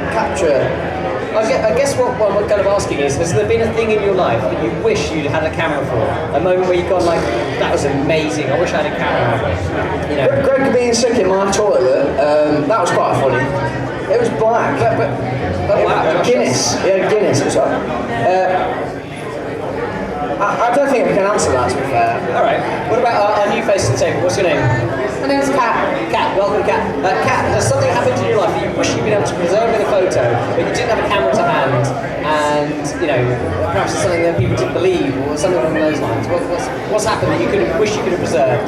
Speaker 14: capture.
Speaker 11: I guess what I'm kind of asking is, has there been a thing in your life that you wish you'd had a camera for? A moment where you've gone like, that was amazing, I wish I had a camera. You know?
Speaker 14: Greg being sick in my toilet, that was quite funny. It was black. Guinness. Yeah, Guinness. It was I don't think I can answer that, to be fair.
Speaker 11: Alright, what about our new face to the table? What's your name?
Speaker 5: My name's Kat.
Speaker 11: Kat, welcome Kat. Kat, has something happened in your life that you wish you'd been able to preserve in a photo, but you didn't have a camera to hand, and, you know, perhaps it's something that people didn't believe, or something along those lines? What's happened that you wish you could have preserved?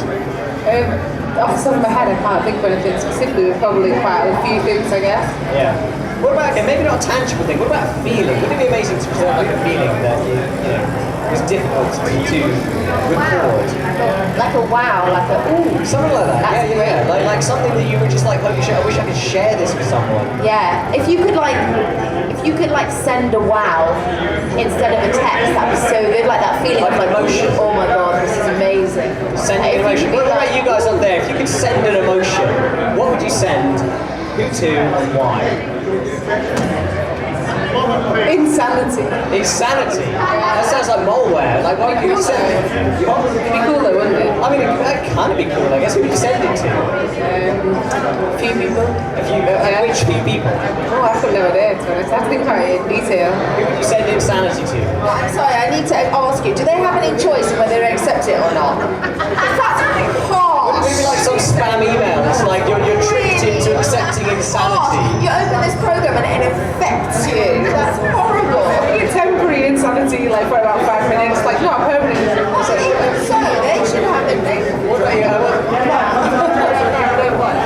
Speaker 15: Off the top of my head, I can't think of anything specifically. There's probably quite a few things, I guess.
Speaker 11: Yeah. What about, okay, maybe not a tangible thing, what about a feeling? Wouldn't it be amazing to preserve like a feeling that you know, was difficult to record?
Speaker 5: Like a wow, like a ooh.
Speaker 11: Something like that. Yeah. Like something that you were just like, holy shit, I wish I could share this with someone.
Speaker 5: Yeah. If you could send a wow instead of a text, that'd be so good. Like that feeling of like emotion. Oh my god, this is amazing.
Speaker 11: Sending emotion. What about you guys on there? If you could send an emotion, what would you send? Who to and why?
Speaker 15: Insanity.
Speaker 11: Insanity? That sounds like malware. Like, why would you send it?
Speaker 15: It'd be cool though, wouldn't it?
Speaker 11: I mean, that kind of be cool, I guess. Who would you send it to?
Speaker 15: A few people.
Speaker 11: Which few people?
Speaker 15: Oh, I've got no idea, to be honest. I have to think about it in detail.
Speaker 11: Who would you send insanity to?
Speaker 5: Well, I'm sorry, I need to ask you, do they have any choice of whether they accept it or not? That's harsh.
Speaker 11: Maybe like some spam email. It's like you're tricked into accepting insanity.
Speaker 5: You open this program and it affects you. That's horrible.
Speaker 15: You get temporary insanity like for about 5 minutes, like not permanent.
Speaker 5: So even so, they should have it.
Speaker 11: What about you?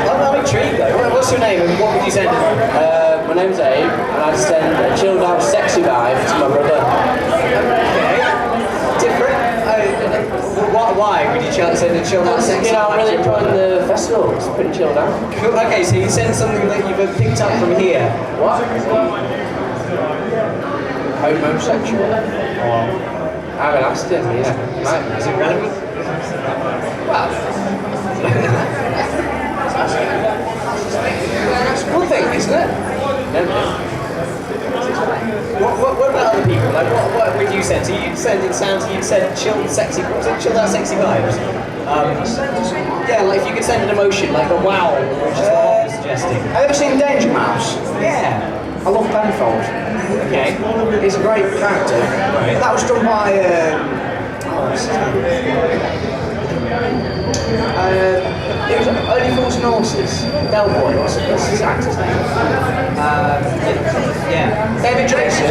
Speaker 11: I'm intrigued though. What's your name and what would you send?
Speaker 16: My name's Abe, and I'd send a chilled out sexy vibe to my brother.
Speaker 11: Okay. Different. Why would you send a chilled out sexy?
Speaker 16: You know, I'm really enjoying the festival. It's pretty chilled out.
Speaker 11: Cool. Okay, so you send something that you've picked up from here.
Speaker 16: What? homosexual? Or I haven't asked him, yeah. Is it relevant? Well, that's a good thing, isn't it?
Speaker 11: What about other people? Like, what would you send? So you'd send chilled, sexy, what was it? Chilled out, sexy vibes. Yeah, like if you could send an emotion, like a wow, which is what I was suggesting.
Speaker 14: Have you ever seen Danger Mouse?
Speaker 11: Yeah.
Speaker 14: I love Penfold.
Speaker 11: Okay.
Speaker 14: He's a great character.
Speaker 11: Right.
Speaker 14: That was done by it was Only Fools and Horses. Bellboy, what's his actor's name?
Speaker 11: Yeah.
Speaker 14: David Jason.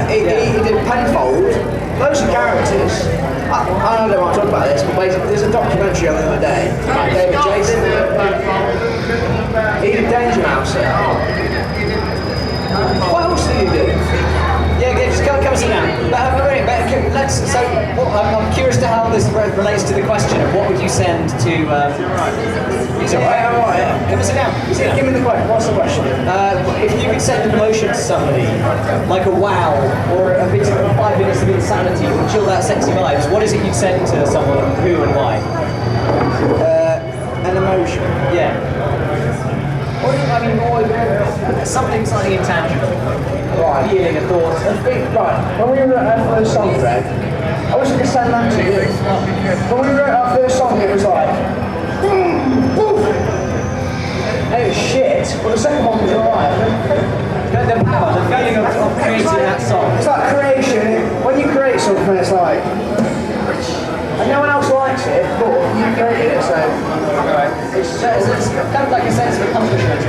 Speaker 14: He did Penfold. Loads of characters. I don't know what I'm talking about this, but basically there's a documentary on the other day about David Jason. He did Danger Mouse. What else did he do?
Speaker 11: Yeah, just come and sit down. I'm curious to how this relates to the question of what would you send to... It's alright. Come and sit down.
Speaker 14: Give me the question. What's the question?
Speaker 11: If you could send an emotion to somebody, like a wow, or a bit of 5 minutes of insanity, or chilled out sexy vibes, what is it you'd send to someone, who and why?
Speaker 14: An emotion.
Speaker 11: Yeah. Or, something slightly intangible.
Speaker 14: Right.
Speaker 11: Feeling, a thought.
Speaker 14: Right. When we wrote our first song, Greg, I wish I could send that to you. When we wrote our first song, it was like, woof. And it was shit, but the second one was alright.
Speaker 11: The power, the feeling of creating that song.
Speaker 14: It's like creation. When you create something, it's like, and no one else likes it, but you created it, so.
Speaker 11: It's kind of like a sense of accomplishment.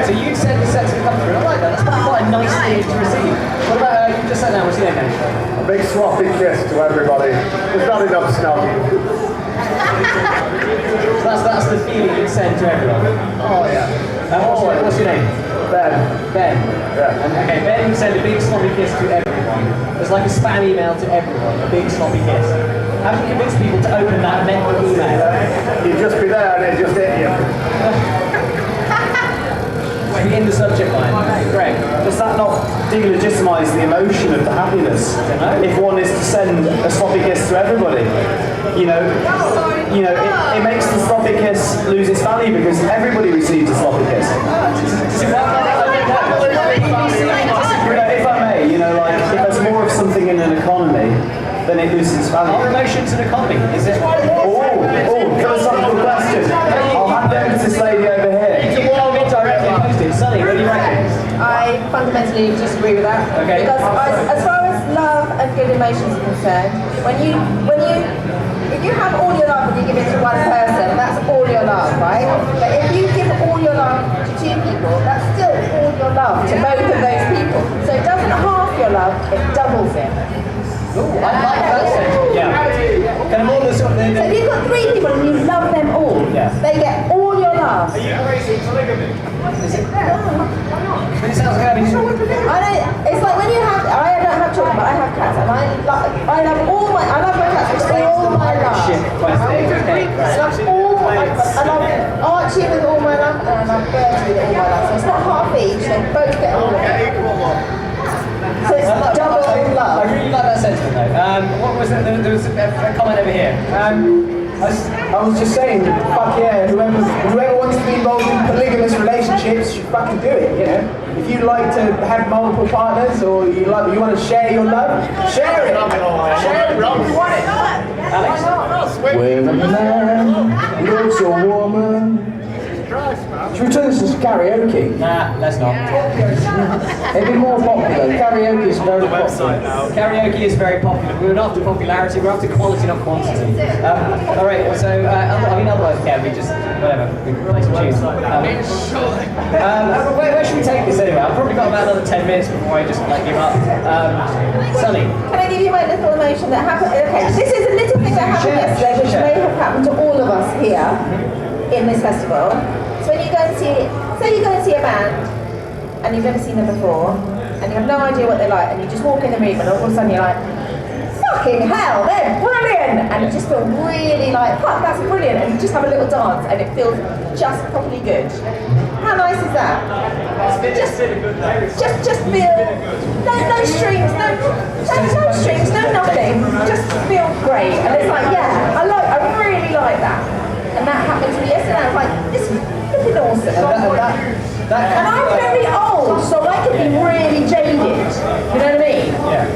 Speaker 11: So you'd send a sense of accomplishment. I like that. That's quite a nice thing to receive. What about you just said now? What's your name?
Speaker 10: A big sloppy kiss to everybody. There's not enough snow.
Speaker 11: So that's the feeling you'd send to everyone.
Speaker 14: Oh yeah.
Speaker 11: What's your name?
Speaker 14: Ben.
Speaker 11: Yeah. Okay, Ben, you send a big sloppy kiss to everyone. It's like a spam email to everyone, a big sloppy kiss. How do you convince people to open that mental email?
Speaker 10: You'd just be there and it'd just hit you.
Speaker 11: In the subject line. Greg.
Speaker 13: Does that not delegitimise the emotion of the happiness? If one is to send a sloppy kiss to everybody, it makes the sloppy kiss lose its value because everybody receives a sloppy kiss. If I may, if there's more of something in an economy, then it loses its value.
Speaker 11: Are emotions an economy? Is it?
Speaker 13: Philosophical question. I'll hand over to this lady over here.
Speaker 11: Sunny, what do you reckon?
Speaker 15: I fundamentally disagree with that.
Speaker 11: Okay.
Speaker 15: Because as far as love and good emotions are concerned, if you have all your love and you give it to one person, that's all your love, right? But if you give all your love to two people, that's still all your love to both of those people. So it doesn't half your love, it doubles it.
Speaker 11: Ooh, I like that sentence. Yeah. Kind of all the sort of
Speaker 15: So if you've got three people and you love them all, they get all your love.
Speaker 11: Are you crazy polygamy? Is it? It sounds like
Speaker 15: It's like when you have, I don't have children, but I have cats, and I love my cats with all my love. I love Archie with all my love, and I love Bertie with all my love. So it's not half each, they both get all of it. So it's double love.
Speaker 11: I really like that sentiment though. What was it? There was a comment over here.
Speaker 14: I was just saying, fuck yeah, whoever wants to be involved in polygamous relationships should fucking do it, If you like to have multiple partners or you want to share your love, share it. Share it, you want it.
Speaker 11: Alex.
Speaker 14: When a man loves a woman. Should we turn this into karaoke?
Speaker 11: Nah, let's not.
Speaker 14: It'd be more popular. Karaoke is very popular.
Speaker 11: Karaoke is very popular. We're not after popularity, we're after quality, not quantity. Alright, so, otherwise, Kev, we just, whatever, we play some tunes. Where should we take this anyway? I've probably got about another 10 minutes before I just, give up. Sunny.
Speaker 15: Can I give you my little emotion that happened? Okay, this is a little thing that happened yesterday, which may have happened to all of us here in this festival. So when you go and see, say you go and see a band, and you've never seen them before, and you have no idea what they're like, and you just walk in the room, and all of a sudden you're like, fucking hell, they're brilliant! And you just feel really like, fuck, that's brilliant, and you just have a little dance, and it feels just properly good. How nice is that? Just feel And that happened to me yesterday. I was like, this is flipping awesome. And I'm very old, so I can be really jaded. You know what I mean?
Speaker 11: Yeah.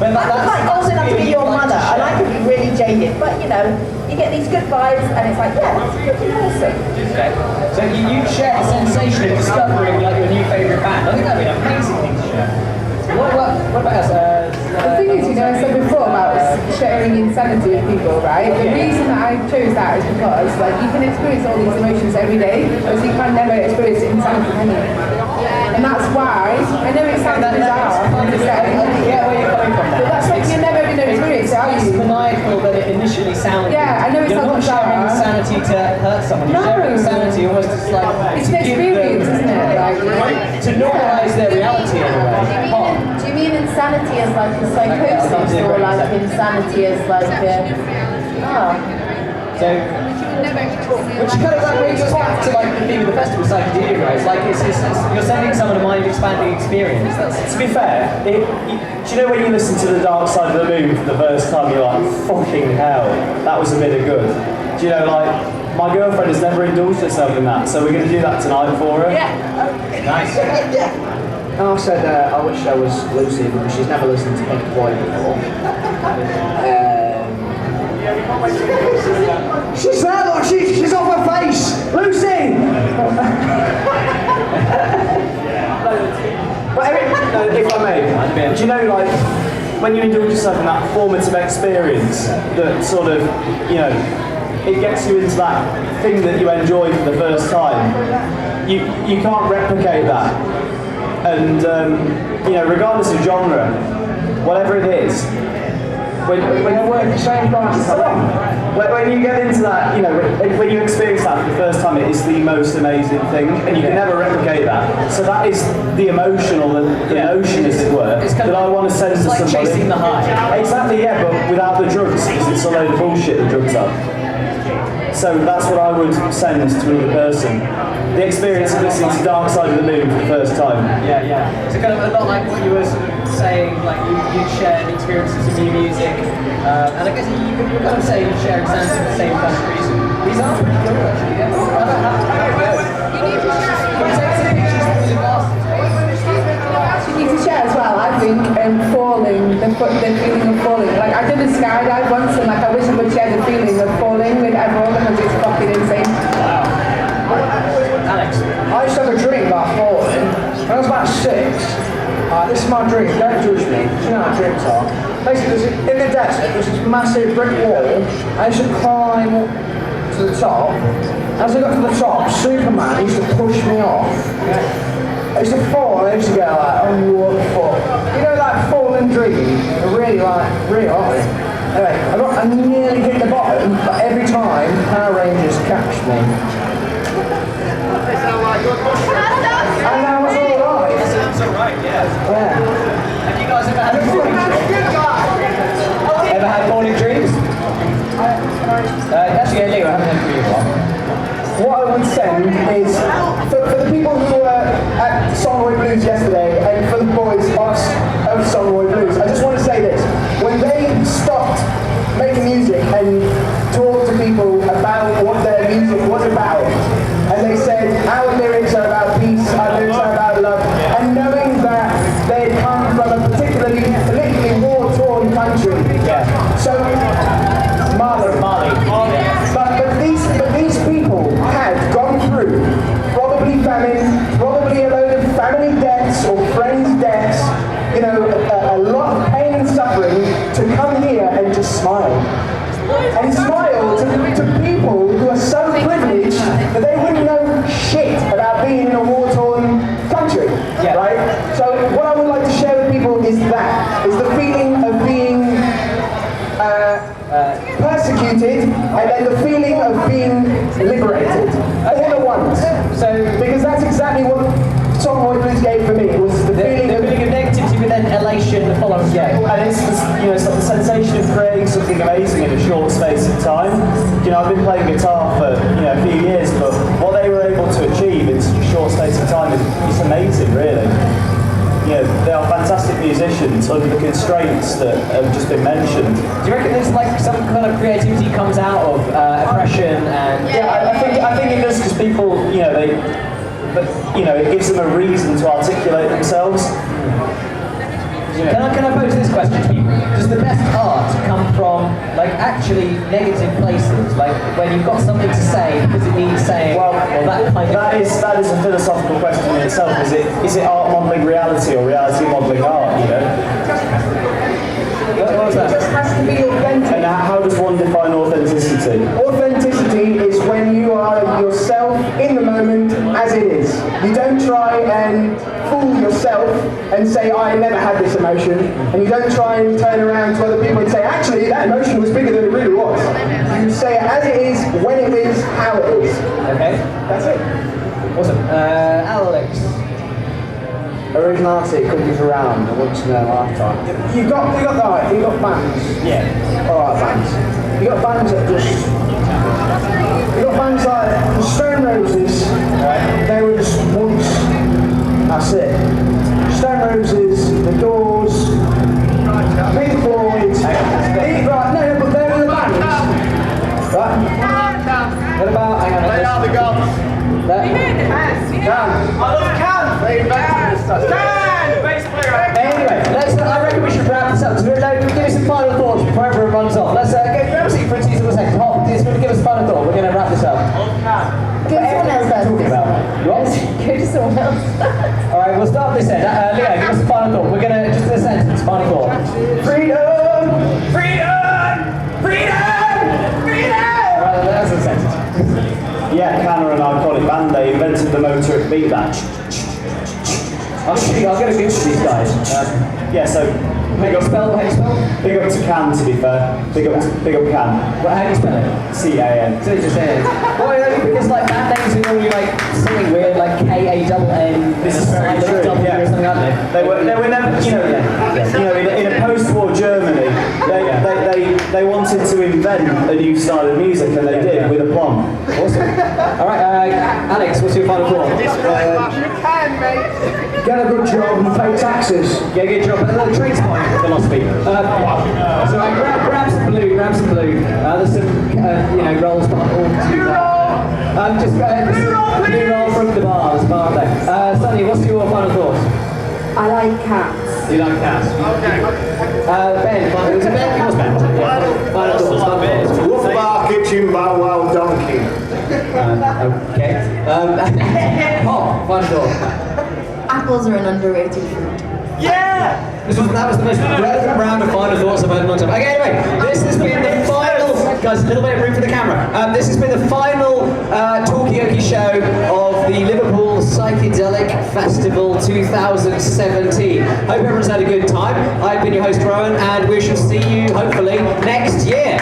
Speaker 15: I'm like old enough to be your mother, and I could be really jaded. But you know, you get these good vibes, and it's like, yeah, that's flipping awesome.
Speaker 11: Okay. So you share the sensation of discovering like your new favourite band. I think that'd be an amazing thing to share. What about us?
Speaker 17: The thing is, you know, I said before about sharing insanity with people, right? The reason that I chose that is because, like, you can experience all these emotions every day, but you can never experience insanity anyway. And that's why, I know it sounds bizarre,
Speaker 11: yeah, where you're coming from.
Speaker 17: but that's like you're never going to experience it, are
Speaker 11: It's
Speaker 17: you?
Speaker 11: maniacal that it initially sounds.
Speaker 17: Yeah, I know it
Speaker 11: You're
Speaker 17: sounds
Speaker 11: not sharing
Speaker 17: bizarre.
Speaker 11: insanity to hurt someone. You're
Speaker 17: No.
Speaker 11: sharing insanity almost just like
Speaker 17: It's an experience, isn't it? Like,
Speaker 11: to normalise their reality in a way.
Speaker 7: Do you mean insanity as like a psychosis or like insanity as like a...
Speaker 11: So, which kind of like brings us back to like the theme of the festival, Psychedelia, right? It's like you're sending someone a mind-expanding experience.
Speaker 13: To be fair, do you know when you listen to The Dark Side of the Moon for the first time, you're like, fucking hell, that was a bit of good. Do you know, like, my girlfriend has never indulged herself in that, so we're going to do that tonight for her.
Speaker 15: Yeah.
Speaker 11: Nice.
Speaker 14: And I said I wish I was Lucy because she's never listened to Pink Floyd before. She's there, look, she's off her face! Lucy!
Speaker 13: But if I may, do you know, like, when you indulge yourself in that formative experience that sort of, you know, it gets you into that thing that you enjoy for the first time, you can't replicate that. And, you know, regardless of genre, whatever it is, when you get into that, you know, when you experience that for the first time, it is the most amazing thing, and you can never replicate that. So that is the emotional, the emotion, as it were, that I want to send to somebody.
Speaker 11: It's like chasing the high.
Speaker 13: Exactly, yeah, but without the drugs, because it's a load of bullshit the drugs are. So that's what I would send to another person. The experience of listening to Dark Side of the Moon for the first time.
Speaker 11: Yeah, yeah. So kind of a lot like what you were sort of saying, like you'd share the experiences of new music, and I guess you could kind of say you share examples for the same kind of reason. These are pretty good actually. Yeah. How it goes. You need to share.
Speaker 17: you need to share as well, I think, falling, the feeling of falling. Like, I did a skydive once, and like, I wish I could share the feeling of falling with everyone because it's fucking insane.
Speaker 11: Alex.
Speaker 14: I used to have a dream about falling. When I was about 6, this is my dream, don't judge me, you know how dreams are. Basically, in the desert, there's this massive brick wall. I used to climb up to the top. As I got to the top, Superman used to push me off. I used to fall, and I used to get like, oh, what the fuck. You know that falling dream? Really hard. Anyway, I nearly hit the bottom, but every time, Power Rangers catch me. And that was alright.
Speaker 11: That sounds alright, yeah. Have you guys ever had falling dreams? Actually, yeah, Leo, I haven't had a dream one.
Speaker 14: What I would send is, for the people who were at Songroy Blues yesterday, and for the boys of Songroy Blues, I just want to say this. When they stopped making music and talked to people about what their music was about, and they said, our lyrics are about peace, our lyrics are about love, and knowing that they had come from a particularly politically war-torn country. Yeah. So, Mali. But these people had gone through probably famine, probably a load of family deaths or friends' deaths, you know, a lot of pain and suffering to come here and just smile. And smile to people who are so privileged that they wouldn't know shit about being in a war-torn country, right? So what I would like to share with people is the feeling of being persecuted, and then the feeling of being liberated, all at once. So, because that's exactly what Songroy Blues gave for me. It was the feeling of
Speaker 11: negativity, but then elation the following day.
Speaker 13: And it's the sensation of creating something amazing in a short space of time. You know, I've been playing guitar for a few years, but what they were able to achieve in such a short space of time is amazing, really. You know, they are fantastic musicians. musicians under the constraints that have just been mentioned.
Speaker 11: Do you reckon there's like some kind of creativity comes out of oppression and?
Speaker 13: Yeah, I think it does because people, it gives them a reason to articulate themselves.
Speaker 11: Can I pose this question to you? Does the best art come from like actually negative places? Like when you've got something to say because it needs saying. Well, that is
Speaker 13: a philosophical question in itself. Is it art modelling reality or reality modelling art?
Speaker 11: What was that?
Speaker 14: It just has to be authentic.
Speaker 13: And how does one define authenticity?
Speaker 14: Authenticity is when you are yourself in the moment as it is. You don't try and fool yourself and say, I never had this emotion. And you don't try and turn around to other people and say, actually, that emotion was bigger than it really was. You say it as it is, when it is, how it is.
Speaker 11: Okay.
Speaker 14: That's it.
Speaker 11: Awesome. Alex.
Speaker 14: Originality comes around once in a lifetime. You've got bands.
Speaker 11: Yeah.
Speaker 14: Alright, bands. You've got bands that just. You've got bands like the Stone Roses. Right. They were just once. That's it. Stone Roses, The Doors, Pink Floyd. Right, no, but they were the bands. Right. What about? Hang on.
Speaker 11: They are the gods.
Speaker 14: Can.
Speaker 11: I love Can. They invented this stuff. Can. Bass player. Anyway, I reckon we should wrap this up. So give me some final thoughts before everyone runs off. Let's grab a seat for a teaser for a second. Hop, just give us a final thought. We're going to wrap this up.
Speaker 15: Go to someone else first.
Speaker 11: Talking about. What?
Speaker 15: Go to someone else.
Speaker 11: All right, we'll start this end. Leo, give us a final thought. We're going to just a sentence. Final thought.
Speaker 14: Freedom.
Speaker 11: Freedom. Freedom. Freedom. All right, that's a sentence.
Speaker 13: Yeah, Can are an iconic band. They invented the motor at beat that.
Speaker 11: I'm going to Google these guys.
Speaker 13: So
Speaker 11: how do you spell?
Speaker 13: Big up to Can, to be fair. Big up Can.
Speaker 11: How do you spell it?
Speaker 13: C-A-N.
Speaker 11: So it's just well, because like band names are normally like something weird, like K-A-N.
Speaker 13: This is very true.
Speaker 11: Or something, aren't they?
Speaker 13: They were never, in a post-war Germany, they wanted to invent a new style of music, and they did with aplomb.
Speaker 11: Awesome. All right, Alex, what's your final thought?
Speaker 14: You can, mate. Get a good job and pay taxes.
Speaker 11: Get a good job. The train point philosophy. So grab some blue. There's some rolls behind all two. Just blue roll from the bar. There's a bar there. Sonny, what's your final thought?
Speaker 15: I like cats.
Speaker 11: You like cats? Okay. Ben, it was Ben. Yours, Ben. Final thoughts.
Speaker 10: Wolf bar, kitchen bar, wild donkey.
Speaker 11: Okay. Hop, final thought.
Speaker 15: Apples are an underrated fruit.
Speaker 11: Yeah! That was the most relevant round of final thoughts I've had in a long time. Okay, anyway, this has been the final, guys, a little bit of room for the camera. This has been the final Talkaoke show of the Liverpool Psychedelic Festival 2017. Hope everyone's had a good time. I've been your host, Rowan, and we shall see you, hopefully, next year.